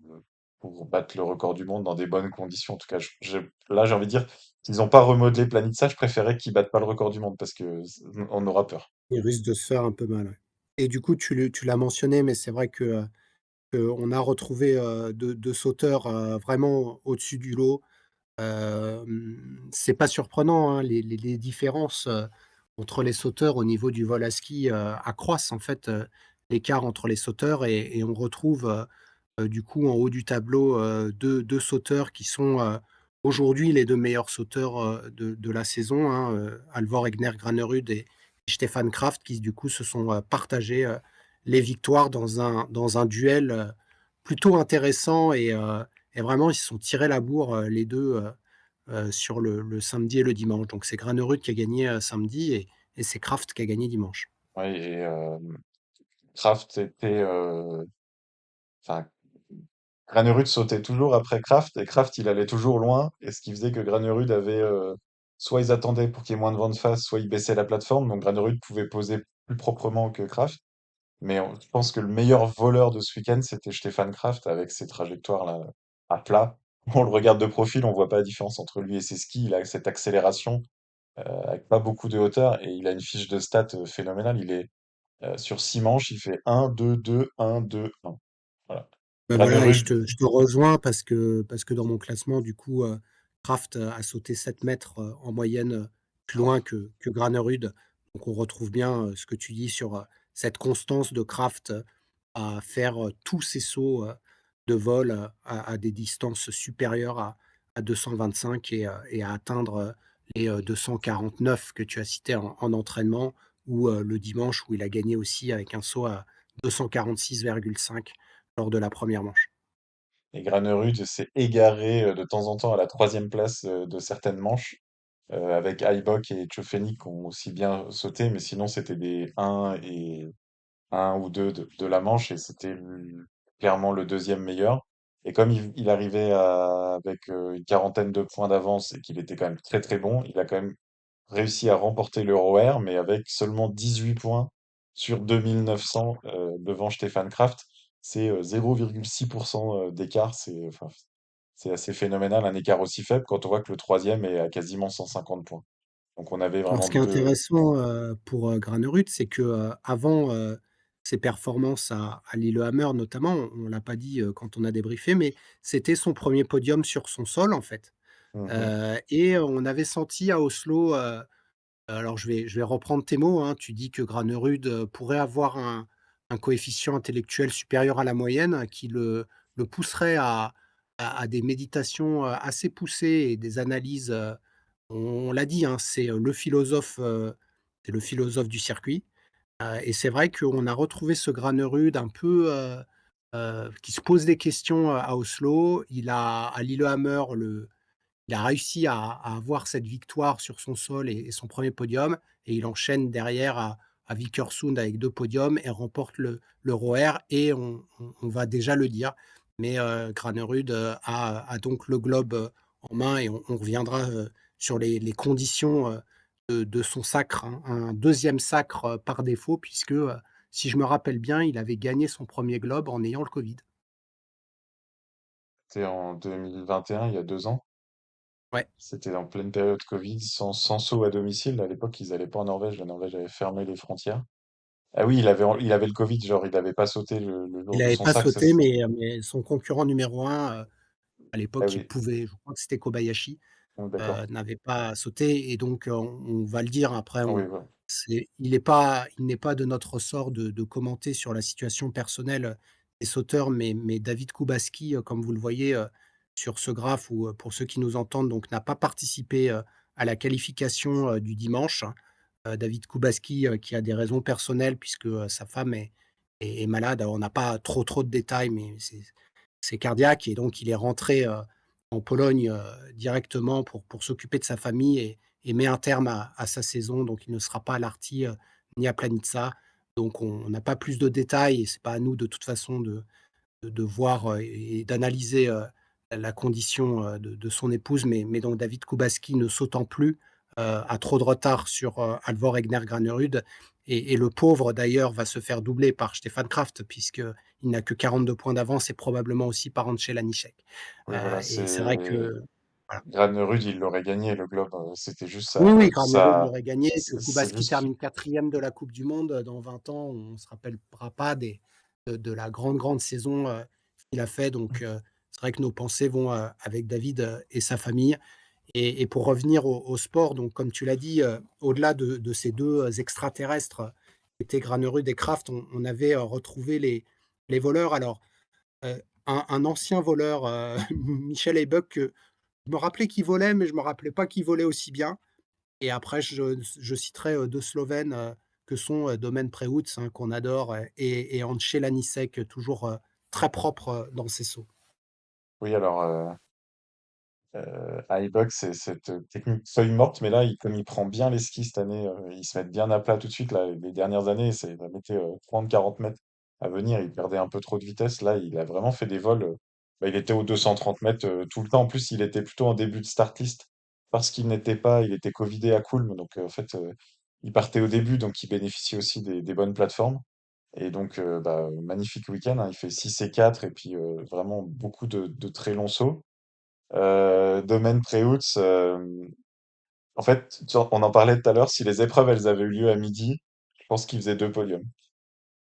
D: pour battre le record du monde dans des bonnes conditions. En tout cas, là, j'ai envie de dire, s'ils n'ont pas remodelé Planitza, je préférais qu'ils battent pas le record du monde parce que on aura peur.
C: il risque de se faire un peu mal, ouais. Et du coup, tu l'as mentionné, mais c'est vrai qu'on a retrouvé, 2 sauteurs, vraiment au-dessus du lot. C'est pas surprenant, hein, les différences, entre les sauteurs au niveau du vol à ski, accroissent en fait, l'écart entre les sauteurs et on retrouve, du coup en haut du tableau, 2 sauteurs qui sont, aujourd'hui les 2 meilleurs sauteurs, de la saison, hein, Halvor Egner Granerud et Stefan Kraft qui du coup se sont, partagés, les victoires dans un duel, plutôt intéressant et vraiment ils se sont tirés la bourre, les 2 sur le samedi et le dimanche. Donc c'est Granerud qui a gagné, samedi et c'est Kraft qui a gagné dimanche.
D: Ouais, et Kraft était, enfin, Granerud sautait toujours après Kraft et Kraft il allait toujours loin et ce qui faisait que Granerud avait soit ils attendaient pour qu'il y ait moins de vent de face, soit ils baissaient la plateforme donc Granerud pouvait poser plus proprement que Kraft. Mais je pense que le meilleur voleur de ce week-end c'était Stefan Kraft avec ses trajectoires là à plat. On le regarde de profil, on voit pas la différence entre lui et ses skis. Il a cette accélération avec pas beaucoup de hauteur et il a une fiche de stats phénoménale. Il est sur 6 manches, il fait 1, 2, 2, 1, 2, 1. Voilà.
C: Bah, voilà et
D: Granerud,
C: je te rejoins parce que dans mon classement du coup, Kraft, a sauté 7 mètres, en moyenne, plus loin que Granerud. Donc on retrouve bien, ce que tu dis sur, cette constance de Kraft, à faire, tous ses sauts, de vol, à des distances supérieures à 225 et à atteindre, les, 249 que tu as cités en entraînement ou, le dimanche où il a gagné aussi avec un saut à 246,5 lors de la première manche.
D: et Granerud s'est égaré de temps en temps à la troisième place de certaines manches, avec Aibok et Tchoufeni qui ont aussi bien sauté, mais sinon c'était des 1 et 1 ou 2 de la manche, et c'était clairement le deuxième meilleur. Et comme il arrivait avec une quarantaine de points d'avance et qu'il était quand même très très bon, il a quand même réussi à remporter l'Euro Air, mais avec seulement 18 points sur 2900 devant Stefan Kraft. C'est 0,6% d'écart. Enfin, c'est assez phénoménal, un écart aussi faible quand on voit que le troisième est à quasiment 150 points. Donc on avait
C: Alors
D: vraiment
C: ce qui est
D: deux.
C: intéressant, pour, Granerud, c'est que, avant, ses performances à Lillehammer notamment, on l'a pas dit, quand on a débriefé, mais c'était son premier podium sur son sol, en fait.
D: Mhm.
C: Et on avait senti à Oslo, alors je vais reprendre tes mots, hein, tu dis que Granerud, pourrait avoir un coefficient intellectuel supérieur à la moyenne qui le pousserait à des méditations, assez poussées et des analyses, on l'a dit, hein, c'est le philosophe du circuit, et c'est vrai qu'on a retrouvé ce Granerud un peu, qui se pose des questions, à Oslo. Il a à Lillehammer, il a réussi à avoir cette victoire sur son sol et son premier podium et il enchaîne derrière à Vikersund avec 2 podiums et remporte le Roer et on va déjà le dire, mais Granerud, a donc le globe, en main et on reviendra, sur les conditions, de son sacre, hein. Un deuxième sacre, par défaut puisque, si je me rappelle bien, il avait gagné son premier globe en ayant le covid.
D: C'était en 2021, il y a 2 ans.
C: Ouais.
D: C'était en pleine période Covid, sans saut à domicile. À l'époque, ils allaient pas en Norvège. La Norvège avait fermé les frontières. Ah oui, il avait le Covid, genre il n'avait pas sauté le jour
C: Il
D: de
C: n'avait
D: son
C: pas
D: sac.
C: sauté mais son concurrent numéro un. À
D: Ah
C: l'époque, il
D: oui,
C: pouvait, je crois que c'était Kobayashi,
D: d'accord.
C: n'avait pas sauté et donc on va le dire après,
D: Oui,
C: on
D: voilà.
C: c'est il n'est pas de notre ressort de commenter sur la situation personnelle des sauteurs, mais David Kubacki, comme vous le voyez, sur ce graphe ou, pour ceux qui nous entendent, donc n'a pas participé, à la qualification, du dimanche. David Kubacki, qui a des raisons personnelles puisque, sa femme est malade. Alors on n'a pas trop de détails, mais c'est cardiaque et donc il est rentré, en Pologne, directement pour s'occuper de sa famille et met un terme à sa saison. Donc il ne sera pas à Lahti, ni à Planica. Donc on n'a pas plus de détails et c'est pas à nous de toute façon de voir, et d'analyser, la condition, de son épouse. Mais donc David Kubacki ne sautant plus, a trop de retard sur, Halvor Egner Granerud et le pauvre d'ailleurs va se faire doubler par Stefan Kraft puisqu'il n'a que 42 points d'avance et probablement aussi par Ansel Lanišek.
D: Oui, voilà,
C: Et c'est vrai
D: c'est
C: que voilà.
D: Granerud, il l'aurait gagné le Globe. C'était juste
C: Oui,
D: ça,
C: oui, Granerud
D: ça,
C: l'aurait gagné, que
D: c'est
C: Kubacki
D: juste.
C: termine 4e de la coupe du monde, dans 20 ans, on ne se rappellera pas de la grande saison, qu'il a fait. Donc, c'est vrai que nos pensées vont, avec David, et sa famille. Et pour revenir au sport, donc comme tu l'as dit, au-delà de ces 2 extraterrestres, qui étaient Granerud et Kraft, on avait, retrouvé les voleurs. Alors, un ancien voleur, Michel Heybuck, que je me rappelais qu'il volait, mais je me rappelais pas qu'il volait aussi bien. Et après je citerai, 2 Slovènes, que sont, Domen Preutz, hein, qu'on adore, et Ance Lanišek, toujours, très propre, dans ses sauts.
D: Oui, alors, à Ibox, c'est cette technique feuille morte, mais là, comme il prend bien les skis cette année, ils se mettent bien à plat tout de suite. Là, les dernières années, ça mettait 30-40 mètres à venir. Il perdait un peu trop de vitesse. Là, il a vraiment fait des vols. Bah, il était aux 230 mètres tout le temps. En plus, il était plutôt en début de start list parce qu'il n'était pas, il était Covidé à Kulm. Donc, en fait, il partait au début, donc il bénéficie aussi des bonnes plateformes. Et donc, bah, magnifique week-end, hein. Il fait 6 et 4 et puis vraiment beaucoup de très longs sauts. Domaine Préoutz, en fait, on en parlait tout à l'heure, si les épreuves elles avaient eu lieu à midi, je pense qu'ils faisaient 2 podiums.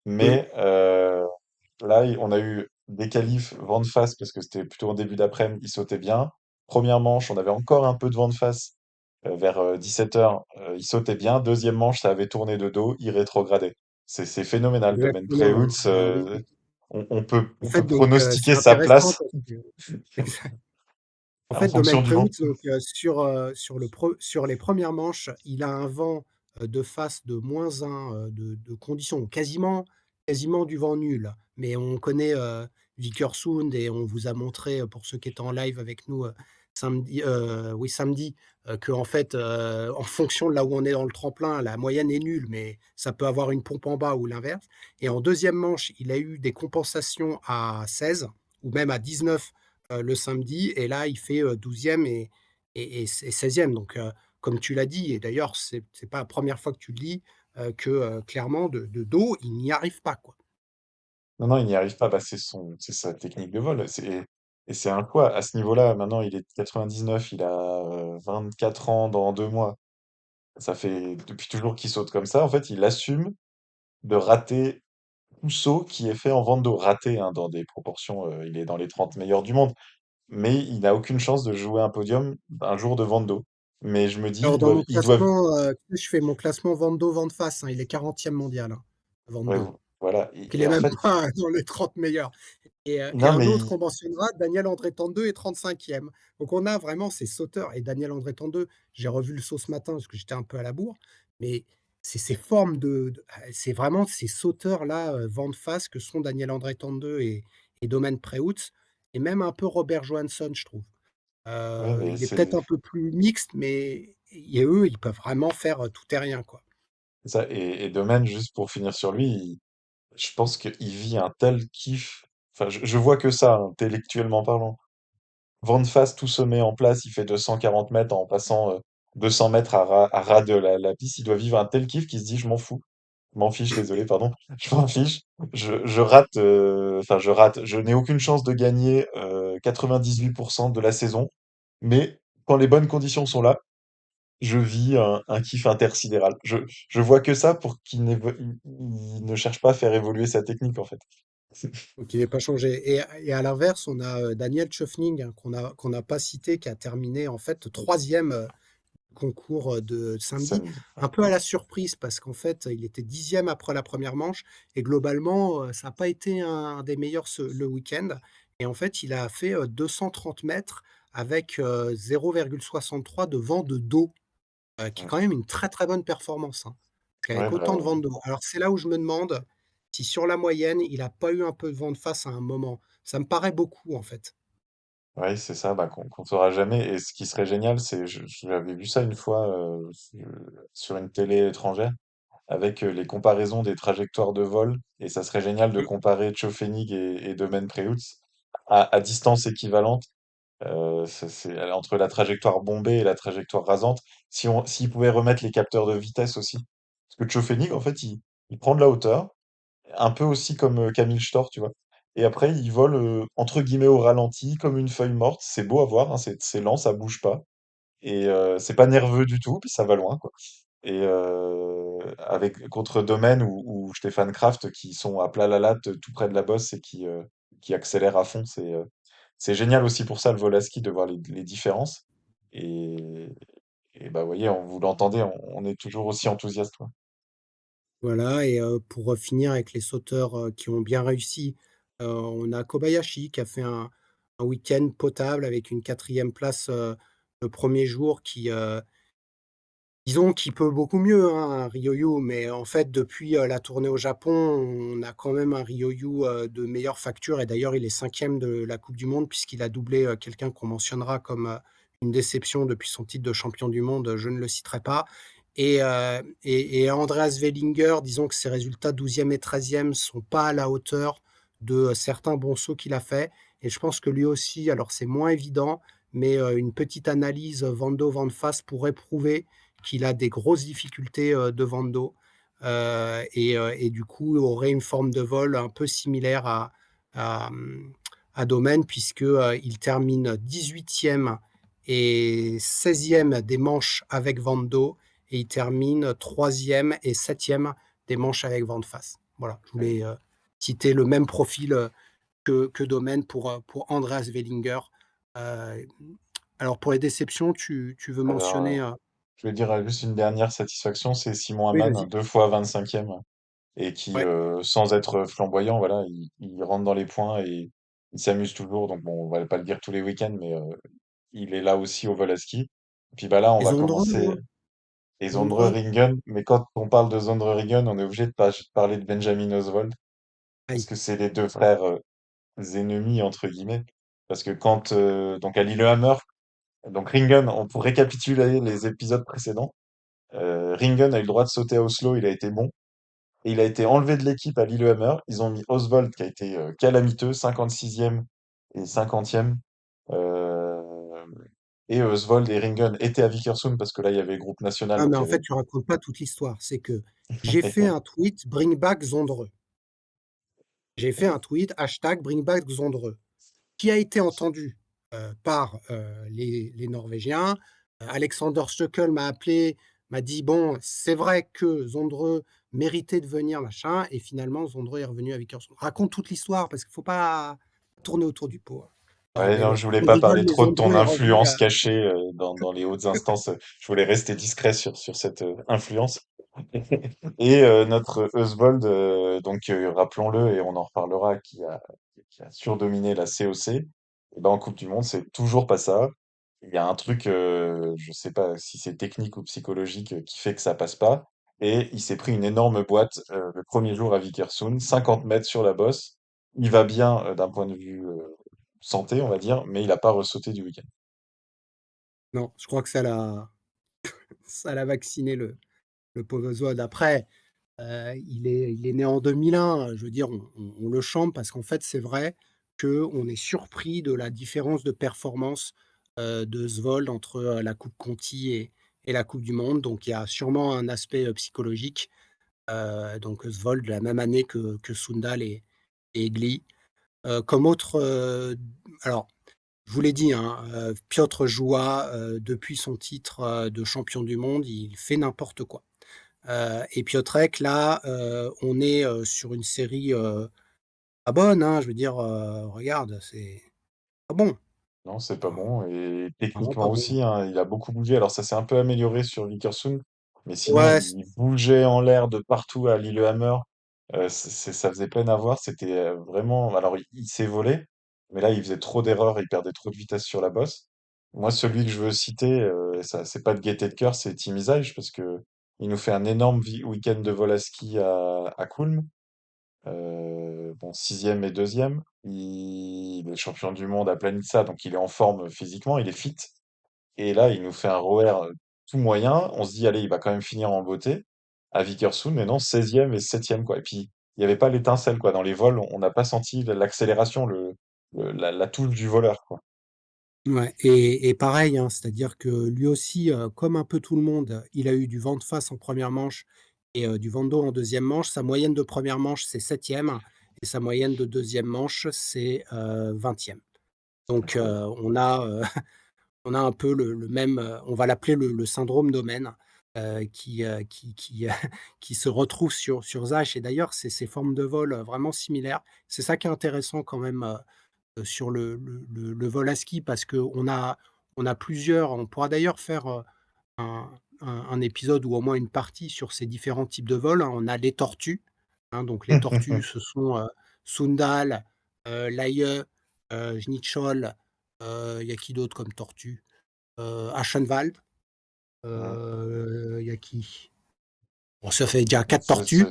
C: Mmh.
D: Mais là, on a eu des qualifs vent de face parce que c'était plutôt en début d'après-midi, ils sautaient bien. Première manche, on avait encore un peu de vent de face vers 17h, ils sautaient bien. Deuxième manche, ça avait tourné de dos, ils rétrogradaient. C'est phénoménal, Domaine
C: Exactement,
D: Préoutz.
C: bah, oui, oui. En
D: On
C: fait,
D: peut
C: donc, c'est
D: pronostiquer sa
C: intéressant
D: place
C: parce que exact. En
D: en
C: fait,
D: fonction
C: Domaine
D: du vent.
C: Preutz, donc, sur les premières manches, il a un vent, de face de -1, de conditions quasiment du vent nul. Mais on connaît, Vikersund et on vous a montré, pour ceux qui étaient en live avec nous, samedi, qu'en fait, en fonction de là où on est dans le tremplin, la moyenne est nulle, mais ça peut avoir une pompe en bas ou l'inverse. Et en deuxième manche, il a eu des compensations à 16 ou même à 19, le samedi et là, il fait, 12e et 16e. Donc, comme tu l'as dit et d'ailleurs, c'est pas la première fois que tu le dis, que, clairement de dos, il n'y arrive pas, quoi.
D: Non, non, il n'y arrive pas. Bah, c'est sa technique de vol. Et c'est un quoi? À ce niveau-là, maintenant, il est de 99, il a 24 ans dans 2 mois. Ça fait depuis toujours qu'il saute comme ça. En fait, il assume de rater tout saut qui est fait en vente d'eau. Raté, hein, dans des proportions, il est dans les 30 meilleurs du monde. Mais il n'a aucune chance de jouer un podium un jour de vente d'eau. Mais je me dis,
C: Alors dans mon
D: ils doivent,
C: classement, tu sais, je fais mon classement vente dos, vente face, hein, il est 40e mondial, hein, vente
D: ouais,
C: dos.
D: voilà.
C: Donc il
D: Et
C: est
D: en
C: même
D: fait,
C: pas dans les 30 meilleurs. Et
D: non,
C: un
D: mais
C: autre qu'on mentionnera, Daniel André Tandeux est 35e. Donc on a vraiment ces sauteurs et Daniel André Tandeux, j'ai revu le saut ce matin parce que j'étais un peu à la bourre, mais c'est ces formes c'est vraiment ces sauteurs-là, vent de face que sont Daniel André Tandeux et Domen Preutz et même un peu Robert Johansson, je trouve.
D: ouais, mais
C: Il est peut-être un peu plus mixte, mais eux, ils peuvent vraiment faire, tout et rien, quoi.
D: c'est ça. Et Domaine, juste pour finir sur lui, je pense qu'il vit un tel kiff. Enfin, je vois que ça, intellectuellement parlant. Vent de face, tout se met en place. Il fait 240 mètres en passant 200 mètres à ras de la piste. Il doit vivre un tel kiff qu'il se dit, je m'en fous. Je m'en fiche, désolé, pardon. Je m'en fiche. Je rate, enfin, je rate. Je n'ai aucune chance de gagner 98% de la saison. Mais quand les bonnes conditions sont là, je vis un kiff intersidéral. Je vois que ça pour qu'il il ne cherche pas à faire évoluer sa technique, en fait.
C: Donc il n'est pas changé et à l'inverse, on a, Daniel Tschöffning, hein, qu'on n'a pas cité, qui a terminé en fait 3e, concours, de samedi.
D: Samedi.
C: Un peu à la surprise parce qu'en fait, il était 10e après la première manche et globalement, ça a pas été un des meilleurs le week-end et en fait, il a fait, 230 mètres avec, 0,63 de vent de dos, qui est
D: Ouais,
C: quand même une très, très bonne performance, hein. Parce
D: ouais,
C: qu'avec
D: bah,
C: autant de vent de dos alors c'est là où je me demande si sur la moyenne, il a pas eu un peu de vent de face à un moment. Ça me paraît beaucoup, en fait.
D: ouais, c'est ça, bah, qu'on saura jamais. Et ce qui serait génial, c'est, j'avais vu ça une fois sur une télé étrangère, avec les comparaisons des trajectoires de vol. Et ça serait génial de
C: Mmh.
D: comparer Tchofénig et Domen Preutz à distance équivalente. Entre la trajectoire bombée et la trajectoire rasante. S'ils pouvaient remettre les capteurs de vitesse aussi. Parce que Tchofénig, en fait, il prend de la hauteur, un peu aussi comme Camille Storr, tu vois. Et après, il vole entre guillemets au ralenti, comme une feuille morte. C'est beau à voir, hein, c'est lent, ça bouge pas. Et c'est pas nerveux du tout, puis ça va loin, quoi. Et avec contre Domen ou Stéphane Kraft qui sont à plat la latte tout près de la bosse et qui accélèrent à fond. C'est génial aussi pour ça le vol à ski de voir les différences. Et, et bah, vous voyez, vous l'entendez, on est toujours aussi enthousiaste, quoi.
C: Voilà et pour, finir avec les sauteurs, qui ont bien réussi, on a Kobayashi qui a fait un week-end potable avec une 4e place, le premier jour qui, disons qu'il peut beaucoup mieux, hein, un Ryoyu, mais en fait depuis, la tournée au Japon, on a quand même un Ryoyu, de meilleure facture et d'ailleurs il est 5e de la coupe du monde puisqu'il a doublé, quelqu'un qu'on mentionnera comme, une déception depuis son titre de champion du monde, je ne le citerai pas et Andreas Wellinger, disons que ses résultats 12e et 13e sont pas à la hauteur de, certains bons sauts qu'il a fait et je pense que lui aussi, alors c'est moins évident, mais, une petite analyse, vent de dos, vent de face pourrait prouver qu'il a des grosses difficultés, de vent de dos, et du coup aurait une forme de vol un peu similaire à Domen puisque, il termine 18e et 16e des manches avec vent de dos et il termine 3e et 7e des manches avec vent de face. Voilà, je
D: Ouais.
C: voulais, citer le même profil, que Domen pour Andreas Wellinger. Heu, alors pour les déceptions, tu veux
D: Alors,
C: mentionner,
D: je vais dire juste une dernière satisfaction, c'est Simon
C: oui,
D: Hamann,
C: vas-y.
D: 2 fois 25e, et qui,
C: Ouais,
D: sans être flamboyant, voilà, il rentre dans les points et il s'amuse toujours. Donc bon, on va pas le dire tous les week-ends, mais il est là aussi au vol à ski. Puis bah là, on
C: et
D: va
C: Zondreux,
D: commencer
C: hein,
D: les
C: Zondreux.
D: Zondre-Ringen. Mais quand on parle de Zondre-Ringen, on est obligé de parler de Benjamin Oswald, parce
C: Aïe.
D: que c'est les deux frères ennemis, entre guillemets. Parce que quand, donc à Lillehammer, donc Ringen, pour récapituler les épisodes précédents, Ringen a eu le droit de sauter à Oslo, il a été bon. Et il a été enlevé de l'équipe à Lillehammer. Ils ont mis Oswald qui a été calamiteux, 56e et 50e. Euh, et Oswald et Ringen étaient à Vikersund parce que là, il y avait le groupe national.
C: Ah mais
D: Donc il
C: en
D: y avait...
C: fait, tu racontes pas toute l'histoire. C'est que j'ai fait un tweet Bring back Zondreux. J'ai fait un tweet hashtag Bring back Zondreux, qui a été entendu, par, les Norvégiens. Alexander Støkel m'a appelé, m'a dit: «Bon, c'est vrai que Zondreux méritait de venir machin» et finalement Zondreux est revenu à Vikersund. Raconte toute l'histoire parce qu'il faut pas tourner autour du pot, hein.
D: Ouais,
C: Mais
D: non,
C: bon,
D: je voulais
C: on
D: pas
C: rigole
D: parler
C: mais
D: trop de ton
C: Zondreux est revenu
D: influence
C: à
D: cachée dans les hautes instances. Je voulais rester discret sur cette influence. Et notre Oswald, donc rappelons-le, et on en reparlera, qui a surdominé la COC, et ben, en Coupe du Monde, c'est toujours pas ça. Il y a un truc, je sais pas si c'est technique ou psychologique, qui fait que ça passe pas. Et il s'est pris une énorme boîte le premier jour à Vikersund, 50 mètres sur la bosse. Il va bien d'un point de vue santé, on va dire, mais il a pas ressauté du week-end.
C: non, je crois que ça l'a vacciné le pauvre Oswald. Après, il est né en 2001, je veux dire, on le chante parce qu'en fait, c'est vrai qu'on est surpris de la différence de performance, de Zvold entre, la coupe Conti et la coupe du monde. Donc il y a sûrement un aspect, psychologique. Donc Zvold la même année que Sundal et Egli. Comme autre, alors je vous l'ai dit, hein, Piotr Joua, depuis son titre, de champion du monde, il fait n'importe quoi. Et Piotrek là, on est, sur une série, pas bonne, hein, je veux dire, regarde, c'est pas bon,
D: Non, c'est pas
C: hein,
D: bon et
C: vraiment
D: techniquement
C: pas bon.
D: aussi, hein, il a beaucoup bougé. Alors ça s'est un peu amélioré sur Vickersoon, mais sinon
C: Ouais,
D: il bougeait en l'air de partout à Lillehammer. Ça faisait peine à voir. C'était vraiment. Alors il s'est volé, mais là il faisait trop d'erreurs, il perdait trop de vitesse sur la bosse. Moi, celui que je veux citer, ça c'est pas de gaieté de cœur, c'est Tim Izage parce que il nous fait un énorme week-end de vol à ski à Kulm. Bon, sixième et deuxième. Il est champion du monde à Planitza, donc il est en forme physiquement, il est fit. Et là, il nous fait un ROR tout moyen. On se dit, allez, il va quand même finir en beauté à Vickersund, mais non, 16e et 7e, quoi. Et puis, il n'y avait pas l'étincelle, quoi. Dans les vols, on n'a pas senti l'accélération, la touche du voleur, quoi.
C: ouais et pareil, hein, c'est-à-dire que lui aussi, comme un peu tout le monde, il a eu du vent de face en première manche et du vent de dos en deuxième manche. Sa moyenne de première manche, c'est 7e et sa moyenne de deuxième manche, c'est, 20e. Donc
D: Incroyable.
C: on a un peu le même, on va l'appeler le syndrome d'Omen, qui qui se retrouve sur Zach et d'ailleurs, c'est ces formes de vol, vraiment similaires. C'est ça qui est intéressant quand même, sur le vol à ski parce qu'on a plusieurs on pourra d'ailleurs faire, un épisode ou au moins une partie sur ces différents types de vols, hein. On a les tortues, hein, donc les tortues, ce sont, Sundal, Laie, Schnitschol, il y a qui d'autre comme tortue? Aschenwald,
D: Ouais.
C: il y a qui? Bon, ça fait déjà
D: Bon,
C: 4 tortues.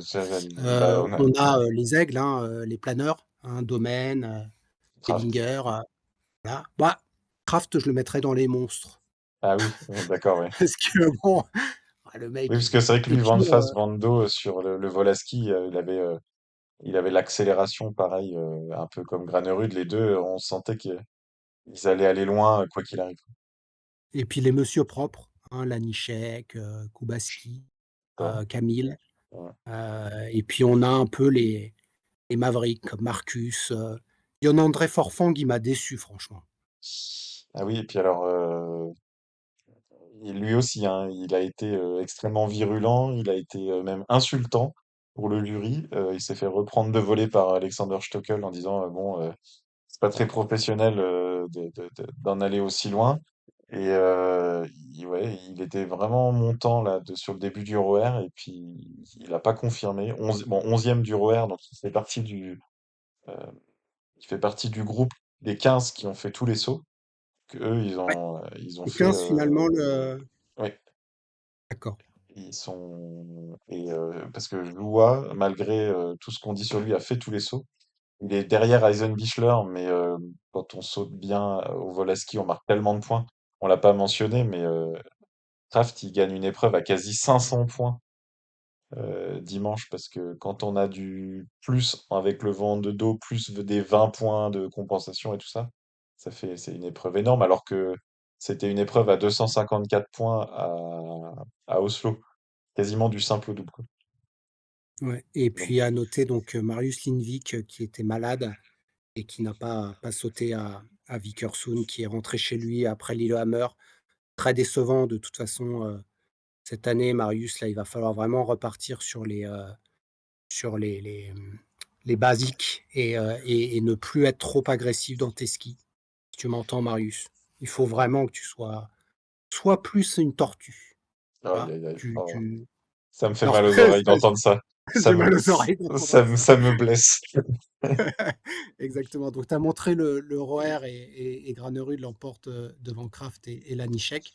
D: bah, on a
C: On a, les aigles, hein, les planeurs, hein, Domaine,
D: Kraft.
C: Ellinger, voilà. Bah, Kraft, je le mettrais dans les monstres
D: Ah oui, d'accord, ouais.
C: parce que bon, ah le
D: Oui,
C: mec
D: parce que
C: il
D: c'est vrai que
C: et
D: lui,
C: puis,
D: vent de face, vent de dos, sur le vol à ski, il avait l'accélération, pareil, un peu comme Granerud. Les deux, on sentait qu'ils allaient aller loin, quoi qu'il arrive.
C: et puis les monsieur propres, hein, Lanišek, Kubaski,
D: D'accord.
C: Camille,
D: Ouais.
C: et puis on a un peu les Mavericks comme Marcus, Yon André Forfang, il m'a déçu franchement.
D: Ah oui, et puis alors, lui aussi, hein, il a été extrêmement virulent, il a été même insultant pour le jury. Il s'est fait reprendre de volée par Alexander Stockel en disant bon, c'est pas très professionnel d'en aller aussi loin. Et ouais, il était vraiment montant là sur le début du ROR et puis il n'a pas confirmé. Bon, 11e du ROR, donc euh, il fait partie du groupe des 15 qui ont fait tous les sauts. Que eux,
C: Ouais,
D: ils ont
C: et
D: fait.
C: 15 finalement le
D: Ouais,
C: d'accord.
D: ils sont. Et parce que Loua, malgré tout ce qu'on dit sur lui, a fait tous les sauts. Il est derrière Eisenbichler, mais quand on saute bien au vol à ski, on marque tellement de points. On l'a pas mentionné, mais Kraft, il gagne une épreuve à quasi 500 points dimanche, parce que quand on a du plus avec le vent de dos, plus des 20 points de compensation et tout ça, c'est une épreuve énorme, alors que c'était une épreuve à 254 points à Oslo, quasiment du simple au double, quoi.
C: Ouais et
D: Donc,
C: puis à noter donc, Marius Lindvik, qui était malade et qui n'a pas sauté à Vickersund, qui est rentré chez lui après Lillehammer. Très décevant de toute façon, cette année Marius, là, il va falloir vraiment repartir sur les basiques et ne plus être trop agressif dans tes skis. Si tu m'entends Marius? Il faut vraiment que tu sois plus une tortue,
D: aïe,
C: ah,
D: aïe, aïe.
C: tu
D: Oh,
C: tu
D: ça me fait
C: non,
D: mal aux oreilles d'entendre ça. Ça
C: j'ai
D: me,
C: mal aux oreilles d'entendre ça.
D: ça me blesse.
C: Exactement, donc tu as montré le ROER et Granerud l'emporte, devant Kraft et Lanišek,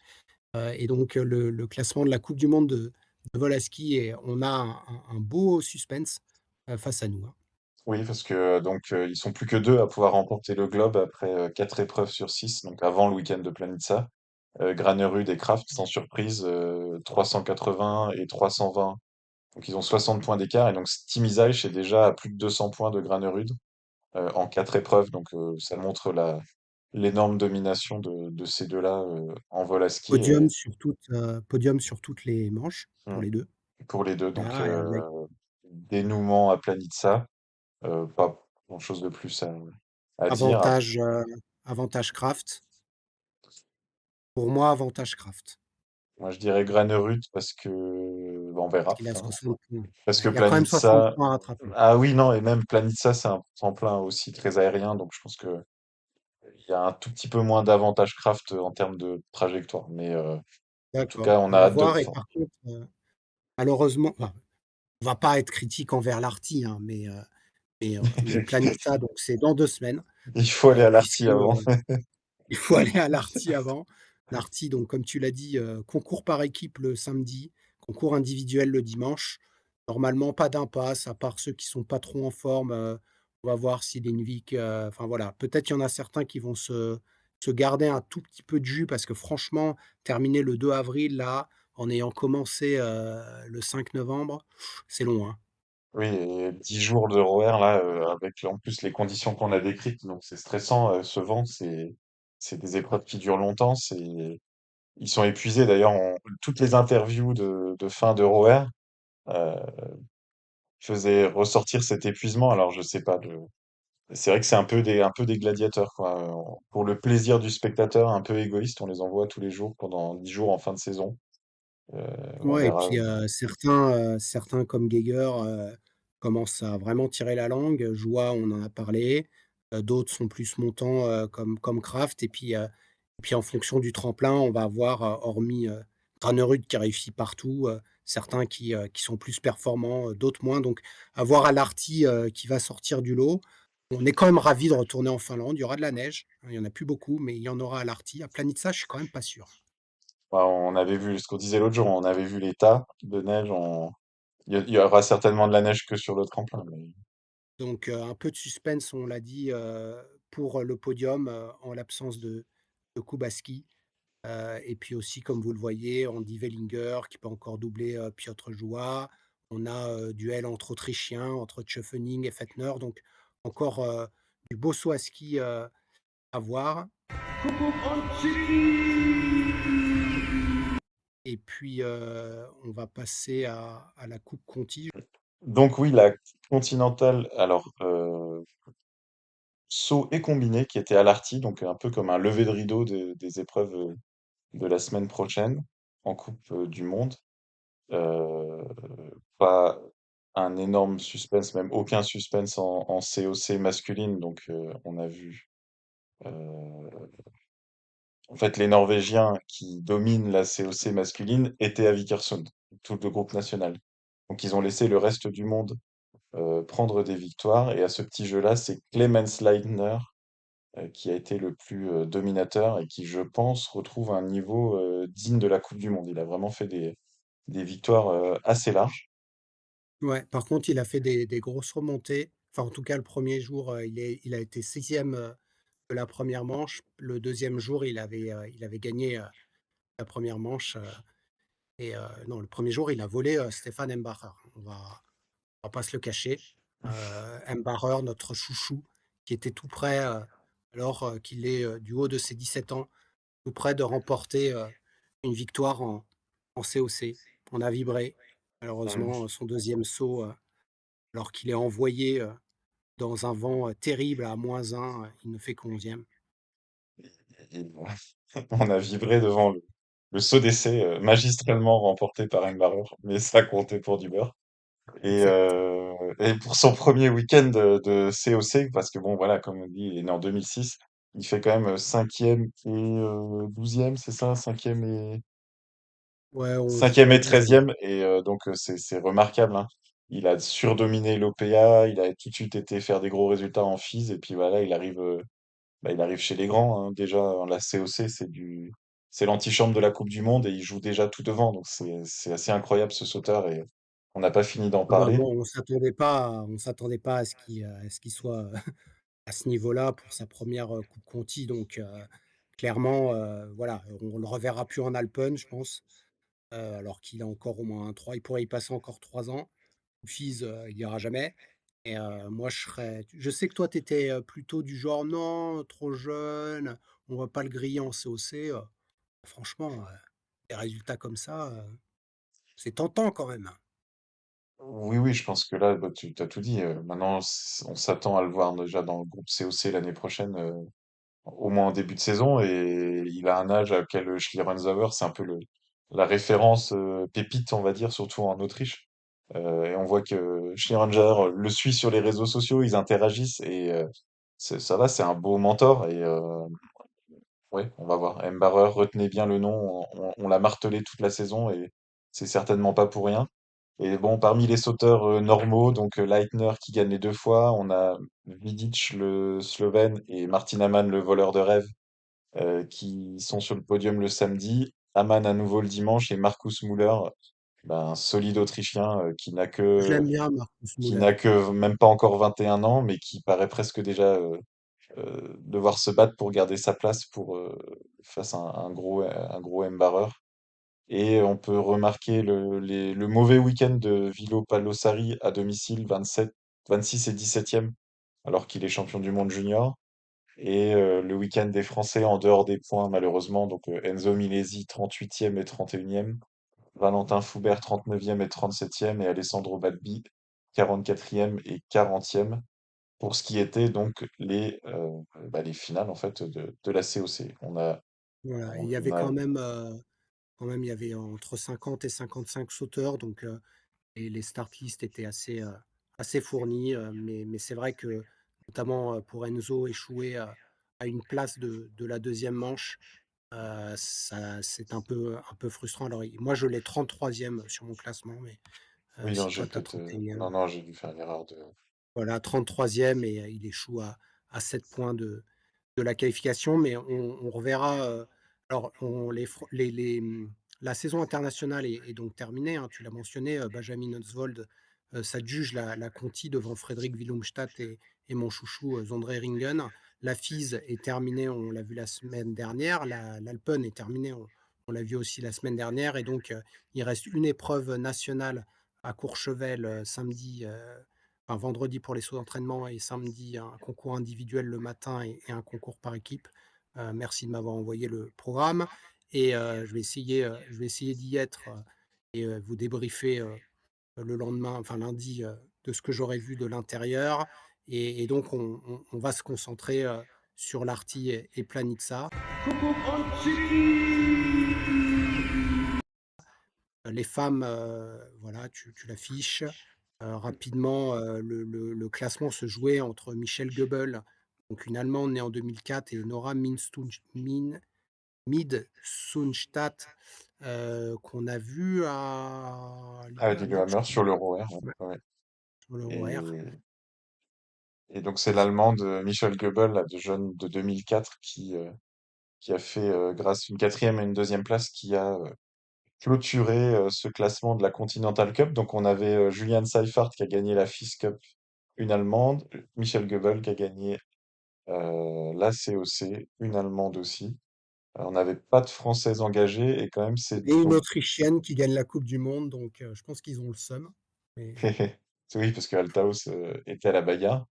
C: et donc le classement de la coupe du monde de vol à ski et on a un beau suspense, face à nous, hein.
D: Oui, parce que donc ils sont plus que deux à pouvoir remporter le globe après 4 épreuves sur 6, donc avant le week-end de Planica. Granerud et Kraft, sans surprise, 380 et 320. Donc ils ont 60 points d'écart et donc Team Isaiah est déjà à plus de 200 points de Granerud en 4 épreuves. Donc ça montre l'énorme domination de ces deux-là en vol à ski
C: Podium sur toutes les manches,
D: mm,
C: pour les 2.
D: pour les deux. Donc
C: Ah, avec
D: dénouement à Planica, pas grand-chose de plus à dire.
C: avantage Kraft. Pour moi, avantage Kraft.
D: Moi, je dirais Granerud parce que on verra.
C: Il a
D: Enfin,
C: 60 points.
D: parce
C: Ouais,
D: que
C: il y a quand même 60
D: Planitza,
C: points à rattraper.
D: ah oui, non, et même Planitza, c'est un tremplin aussi très aérien, donc je pense que il y a un tout petit peu moins d'avantage craft en termes de trajectoire. Mais en tout cas,
C: D'accord,
D: on a
C: on va
D: hâte de.
C: voir et
D: Enfin,
C: par contre, malheureusement, enfin, on va pas être critique envers l'Arty, hein, mais Planitza, donc c'est dans 2 semaines,
D: il faut aller à
C: puisque,
D: l'Arty avant.
C: il faut aller à l'Arty avant. L'Arty, donc comme tu l'as dit, concours par équipe le samedi, concours individuel le dimanche. Normalement, pas d'impasse, à part ceux qui sont pas trop en forme, on va voir si Lindvik, enfin voilà, peut-être il y en a certains qui vont se garder un tout petit peu de jus parce que franchement, terminer le 2 avril là, en ayant commencé, le 5 novembre, c'est long, hein.
D: Oui, et 10 jours de ROR là, avec en plus les conditions qu'on a décrites, donc c'est stressant. Ce vent, c'est des épreuves qui durent longtemps. Ils sont épuisés d'ailleurs. Toutes les interviews de fin de ROR euh, faisaient ressortir cet épuisement. Alors je sais pas, c'est vrai que c'est un peu des gladiateurs quoi. Pour le plaisir du spectateur, un peu égoïste, on les envoie tous les jours pendant 10 jours en fin de saison. Euh, on
C: Ouais et
D: verra.
C: puis, certains comme Geiger, commencent à vraiment tirer la langue. Joie, on en a parlé, d'autres sont plus montants, comme Kraft et puis en fonction du tremplin, on va avoir, hormis, Granerud qui réussit partout, certains qui sont plus performants, d'autres moins donc à voir à l'Arty, qui va sortir du lot. On est quand même ravis de retourner en Finlande. Il y aura de la neige, hein, il y en a plus beaucoup, mais il y en aura à l'Arty. À Planitza, je suis quand même pas sûr.
D: Bah, on avait vu ce qu'on disait l'autre jour, on avait vu les tas de neige. Il y aura certainement de la neige que sur le tremplin.
C: Donc, un peu de suspense, on l'a dit, pour le podium, en l'absence de Kubaski, et puis aussi, comme vous le voyez, Andy Wellinger qui peut encore doubler, Piotr Joua. On a, duel entre Autrichiens, entre Tschöfening et Fettner, donc encore, du beau saut à ski, à voir et puis, on va passer à la coupe Conti.
D: Donc oui, la continentale, alors saut et combiné qui était à l'arty, donc un peu comme un lever de rideau des épreuves de la semaine prochaine en Coupe du Monde. Euh, Pas un énorme suspense, même aucun suspense en COC masculine. Donc on a vu euh, en fait les Norvégiens qui dominent la COC masculine étaient à Vikersund, tout le groupe national. Donc ils ont laissé le reste du monde prendre des victoires. Et à ce petit jeu-là, c'est Clemens Leitner qui a été le plus dominateur et qui, je pense, retrouve un niveau digne de la Coupe du Monde. Il a vraiment fait des victoires assez larges.
C: Ouais, par contre, il a fait des grosses remontées. Enfin, en tout cas, le premier jour, il a été 6e, de la première manche. Le deuxième jour, il avait gagné, la première manche, non, le premier jour, il a volé, Stefan Embacher. On va pas se le cacher. Embacher, notre chouchou, qui était tout prêt, alors, qu'il est, du haut de ses 17 ans, tout près de remporter, une victoire en COC. On a vibré.
D: Mm.
C: Malheureusement, son deuxième saut, alors qu'il est envoyé, dans un vent, terrible à -1, il ne fait qu'11e.
D: Et on a vibré devant le saut d'essai magistralement remporté par Embarrer, mais ça comptait pour du beurre.
C: Exact.
D: Et pour son premier week-end de COC, parce que bon, voilà, comme on dit, il est né en 2006, il fait quand même cinquième et 12e, c'est ça?
C: Ouais, 11,
D: Cinquième
C: ouais,
D: et
C: 12e.
D: 13e, et donc c'est remarquable, hein. Il a surdominé l'OPA, il a tout de suite été faire des gros résultats en FIS, et puis voilà, il arrive chez les grands, hein. Déjà, la COC, c'est l'antichambre de la Coupe du Monde, et il joue déjà tout devant, donc c'est assez incroyable ce sauteur, et on n'a pas fini d'en
C: Ah bah,
D: parler.
C: bon, on s'attendait pas à ce qu'il soit, à ce niveau-là pour sa première re coupe Conti donc clairement, voilà, on le reverra plus en Alpen, je pense, alors qu'il a encore au moins 3. Il pourrait y passer encore 3 ans. Fils, il ira jamais et moi je sais que toi tu étais, plutôt du genre: «Non, trop jeune, on va pas le griller en COC», franchement, des résultats comme ça, c'est tentant quand même.
D: Oui, oui, je pense que là, bah, tu as tout dit. Maintenant, on s'attend à le voir déjà dans le groupe COC l'année prochaine, au moins en début de saison, et il a un âge à auquel Schlierenzauer, c'est un peu la référence pépite, on va dire, surtout en Autriche. Et on voit que Schlierengger le suit sur les réseaux sociaux, ils interagissent et ça va, c'est un beau mentor. Et ouais, on va voir. Mbareur, retenez bien le nom, on l'a martelé toute la saison et c'est certainement pas pour rien. Et bon, parmi les sauteurs normaux, donc Leitner qui gagne les deux fois, on a Vidic le Slovène et Martin Amann le voleur de rêve qui sont sur le podium le samedi. Amann à nouveau le dimanche et Markus Müller, ben, un solide Autrichien
C: Je l'aime bien, Marcus
D: qui
C: Muller.
D: n'a que même pas encore 21 ans, mais qui paraît presque déjà devoir se battre pour garder sa place pour face à un gros Embareur. Et on peut remarquer le mauvais week-end de Vilo Palossari à domicile, 27, 26 et 17e, alors qu'il est champion du monde junior. Et le week-end des Français en dehors des points, malheureusement. Donc Enzo Milesi, 38e et 31e. Valentin Foubert, 39e et 37e. Et Alessandro Balbi, 44e et 40e. Pour ce qui était donc les finales en fait de la COC.
C: Voilà, et il y
D: On
C: avait a il y avait entre 50 et 55 sauteurs, donc et les start list étaient assez fournis, mais c'est vrai que, notamment, pour Enzo, échouer à une place de la deuxième manche, ça c'est un peu frustrant. Alors moi je l'ai 33e sur mon classement, mais
D: Oui, non,
C: si
D: j'ai
C: toi tu as
D: peut-être.
C: 31e.
D: Non, non, j'ai dû faire l'erreur de.
C: Voilà, 33e et il échoue à 7 points de la qualification, mais on reverra, alors on la saison internationale est donc terminée, hein, tu l'as mentionné, Benjamin Özvold, s'adjuge la Conti devant Frédéric Willumstad et mon chouchou, Sondre Ringen. La FIS est terminée, on l'a vu la semaine dernière, l'Alpen est terminée, on l'a vu aussi la semaine dernière et donc il reste une épreuve nationale à Courchevel, vendredi pour les sauts d'entraînement et samedi un concours individuel le matin et un concours par équipe. Merci de m'avoir envoyé le programme et je vais essayer d'y être et vous débriefer le lendemain, enfin lundi, de ce que j'aurai vu de l'intérieur. Et donc, on va se concentrer sur l'Arty et Planitza. Les femmes, voilà, tu l'affiches. Rapidement, le classement se jouait entre Michelle Goebbels, donc une Allemande née en 2004, et Nora Mid-Sundstadt, qu'on a vu à
D: Ah,
C: Lillehammer, je
D: Lillehammer
C: crois,
D: sur l'Euro Air.
C: ouais,
D: Ouais.
C: sur l'Euro-Air.
D: Et, et donc c'est l'Allemande Michel Goebbels, là, de jeune de 2004, qui a fait, grâce à une quatrième et une deuxième place, qui a clôturé ce classement de la Continental Cup. Donc on avait Julian Seifert qui a gagné la FIS Cup, une Allemande, Michel Goebbels qui a gagné la COC, une Allemande aussi. On n'avait pas de Française engagée et quand même c'est
C: Et une
D: donc
C: Autrichienne qui gagne la coupe du monde, donc je pense qu'ils ont le seum. Mais
D: oui parce que Althaus était à la bagarre.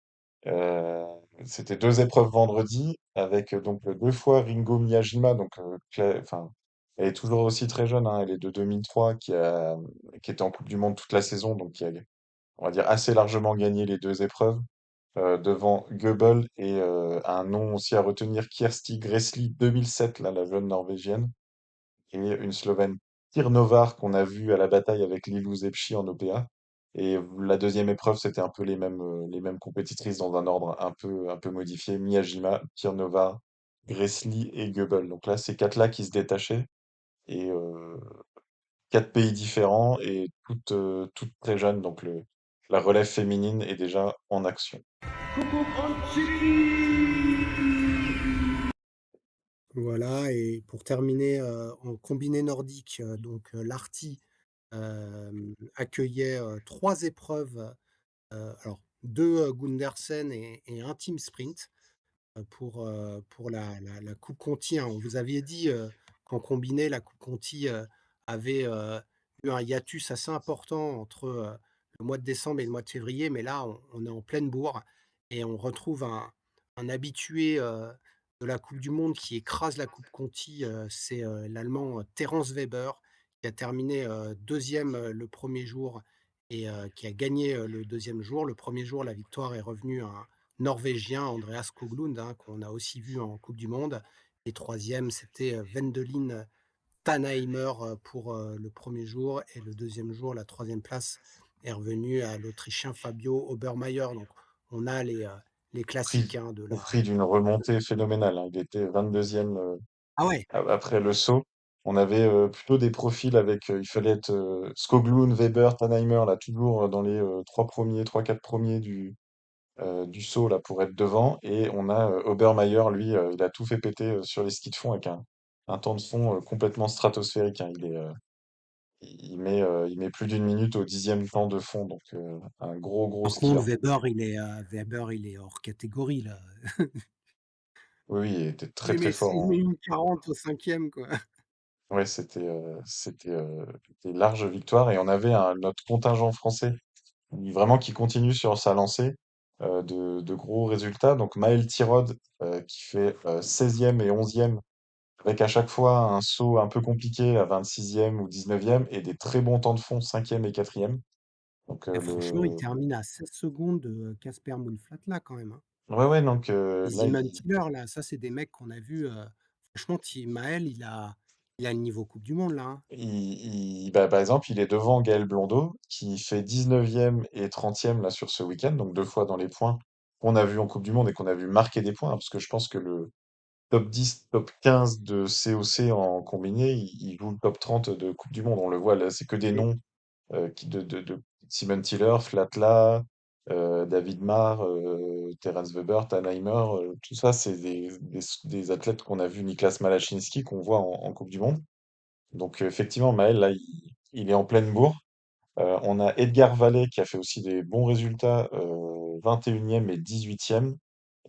D: Euh, C'était deux épreuves vendredi avec donc deux fois Ringo Miyajima, donc enfin, elle est toujours aussi très jeune, hein, elle est de 2003, qui était en Coupe du Monde toute la saison, donc qui a, on va dire, assez largement gagné les deux épreuves, devant Goebel et un nom aussi à retenir, Kirsty Gressli 2007, là, la jeune Norvégienne, et une Slovène, Tirnovar, qu'on a vu à la bataille avec Lilou Zepchi en OPA. Et la deuxième épreuve, c'était un peu les mêmes compétitrices dans un ordre un peu modifié. Miyajima, Tirnovar, Gressli et Goebel. Donc là, c'est quatre-là qui se détachaient. Et quatre pays différents et toutes très jeunes. Donc la relève féminine est déjà en action.
C: voilà, et pour terminer, en combiné nordique, donc l'Arty accueillait 3 épreuves, alors 2 Gundersen et 1 team sprint. Pour la coupe Conti, hein. On vous aviez dit, qu'en combiné, la coupe Conti, avait, eu un hiatus assez important entre, le mois de décembre et le mois de février, mais là, on est en pleine bourre et on retrouve un habitué, de la coupe du monde qui écrase la coupe Conti, c'est, l'Allemand, Terence Weber, qui a terminé, 2e, le premier jour et qui a gagné, le deuxième jour. Le premier jour, la victoire est revenue à un Norvégien, Andreas Skoglund, hein, qu'on a aussi vu en coupe du monde, et troisième, c'était, Wendelin Tannheimer pour le premier jour et le deuxième jour, la troisième place est revenue à l'Autrichien Fabio Obermaier. Donc on a les
D: Prix,
C: classiques hein, de
D: au
C: la.
D: prix d'une remontée phénoménale, hein. Il était 22e
C: Ah ouais,
D: après le saut. On avait plutôt des profils avec, il fallait être Skoglund, Weber, Tannheimer, là, toujours dans les trois premiers, trois, quatre premiers du saut là, pour être devant. Et on a Obermaier, lui, il a tout fait péter sur les skis de fond avec un temps de fond complètement stratosphérique, hein. Il met plus d'une minute au 10e temps de fond, donc un gros, gros
C: par contre
D: skieur.
C: Weber il est hors catégorie là.
D: Oui, oui, il était très,
C: Il
D: très
C: met,
D: fort,
C: il
D: hein.
C: met une 40 au cinquième quoi.
D: Ouais, c'était large victoire et on avait notre contingent français vraiment qui continue sur sa lancée de gros résultats. Donc Maël Tirode qui fait 16e et 11e avec à chaque fois un saut un peu compliqué à 26e ou 19e et des très bons temps de fond 5e et 4e. Donc
C: Et franchement, il termine à 16 secondes de Casper Moulflat là quand même, hein.
D: ouais, ouais, donc
C: Les
D: là
C: Simon Tiller là, ça c'est des mecs qu'on a vus, franchement Maël il a le niveau coupe du monde là, hein.
D: bah, par exemple, il est devant Gaël Blondeau, qui fait 19e et 30e là sur ce week-end, donc deux fois dans les points qu'on a vu en Coupe du Monde et qu'on a vu marquer des points, hein, parce que je pense que le top 10, top 15 de COC en combiné, il joue le top 30 de Coupe du Monde. On le voit là, c'est que des
C: Et
D: noms de Simon Tiller, Flatla, David Marr, Terence Weber, Tannheimer, tout ça, c'est des athlètes qu'on a vu, Niklas Malachinski, qu'on voit en Coupe du Monde. Donc effectivement, Maël, là, il est en pleine bourre. On a Edgar Vallet qui a fait aussi des bons résultats, 21e et 18e.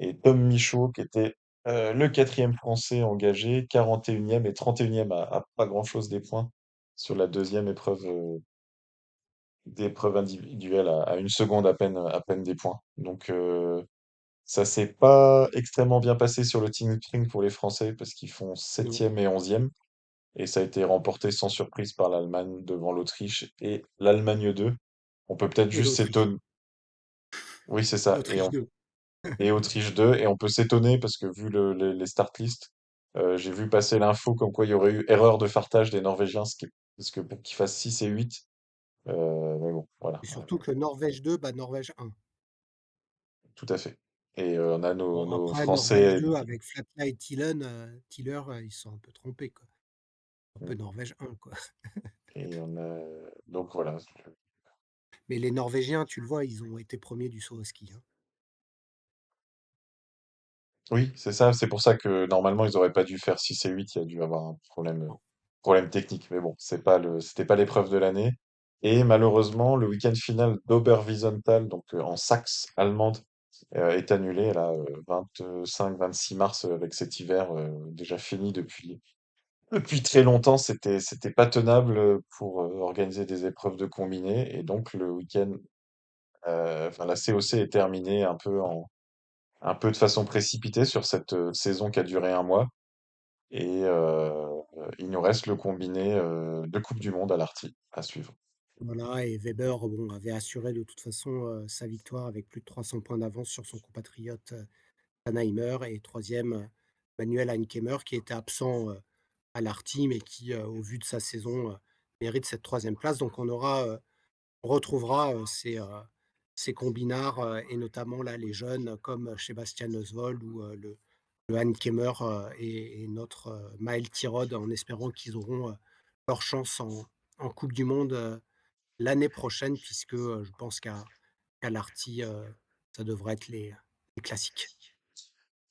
D: Et Tom Michaud qui était le quatrième français engagé, 41e et 31e à pas grand-chose des points sur la deuxième épreuve d'épreuve individuelle à une seconde à peine des points. Donc ça s'est pas extrêmement bien passé sur le team sprint pour les Français parce qu'ils font
C: non,
D: 7e et 11e. Et ça a été remporté sans surprise par l'Allemagne devant l'Autriche et l'Allemagne 2. On peut peut-être
C: et
D: juste
C: l'Autriche.
D: s'étonner. Oui, c'est ça.
C: L'Autriche 2.
D: Et Autriche 2. Et on peut s'étonner parce que vu les start lists, j'ai vu passer l'info comme quoi il y aurait eu erreur de fartage des Norvégiens, parce que pour qu'ils fassent 6 et 8. Mais bon, voilà,
C: Et surtout que Norvège 2 bat Norvège 1.
D: tout à fait. Et on a
C: Bon
D: nos
C: après Norvège
D: Français.
C: 2 avec Flatla et Tiller, ils se sont un peu trompés quoi. Un peu Norvège 1 quoi.
D: Et on a. Donc voilà.
C: Mais les Norvégiens, tu le vois, ils ont été premiers du saut au ski, hein.
D: Oui, c'est ça. C'est pour ça que normalement, ils auraient pas dû faire 6 et 8. Il y a dû avoir un problème technique. Mais bon, c'était pas l'épreuve de l'année. Et malheureusement, le week-end final d'Oberwiesenthal, donc en Saxe allemande, est annulé là, 25-26 mars, avec cet hiver déjà fini depuis très longtemps. C'était pas tenable pour organiser des épreuves de combiné. Et donc le week-end, enfin la COC est terminée un peu de façon précipitée sur cette saison qui a duré un mois. Et il nous reste le combiné de Coupe du Monde à l'Arty à suivre.
C: Voilà et Weber, bon, avait assuré de toute façon, sa victoire avec plus de 300 points d'avance sur son compatriote, Tannheimer et troisième Manuel Heinkemmer qui était absent, à l'Arty mais qui, au vu de sa saison, mérite cette troisième place. Donc on retrouvera, ces combinards, et notamment là les jeunes comme Sebastian Oswald ou, le Heinkemmer, et notre, Maël Tirode en espérant qu'ils auront, leur chance en coupe du monde, l'année prochaine puisque, je pense qu'à l'Arty, ça devrait être les classiques.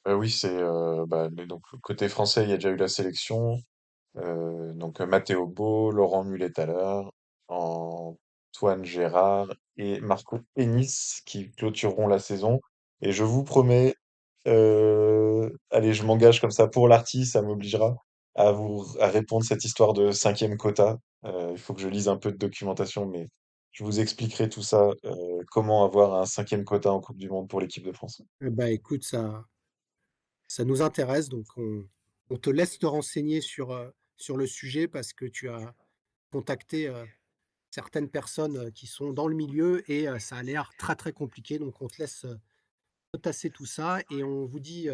D: Oui, donc côté français, il y a déjà eu la sélection. Donc Matteo Bo, Laurent Mulet-Thaler, Antoine Gérard et Marco Pénis qui clôtureront la saison. Et je vous promets, allez, je m'engage comme ça pour l'artiste, ça m'obligera à répondre cette histoire de cinquième quota. Il faut que je lise un peu de documentation, mais je vous expliquerai tout ça, comment avoir un cinquième quota en Coupe du Monde pour l'équipe de France.
C: Eh bah, écoute, ça nous intéresse donc on te laisse te renseigner sur le sujet parce que tu as contacté, certaines personnes, qui sont dans le milieu et ça a l'air très, très compliqué donc on te laisse, potasser tout ça et on vous dit,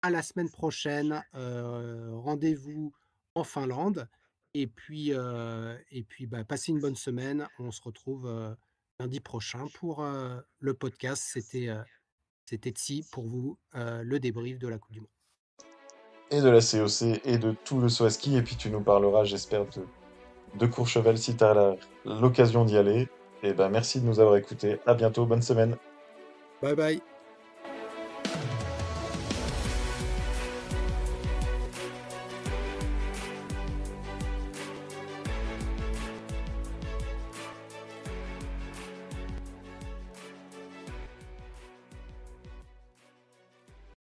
C: à la semaine prochaine, rendez-vous en Finlande Bah, passez une bonne semaine. On se retrouve, lundi prochain pour, le podcast. C'était Tsi pour vous, le débrief de la coupe du monde.
D: Et de la COC et de tout le saut à ski. Et puis tu nous parleras, j'espère, de Courchevel si tu as l'occasion d'y aller. Et ben merci de nous avoir écoutés. À bientôt, bonne semaine.
C: Bye bye.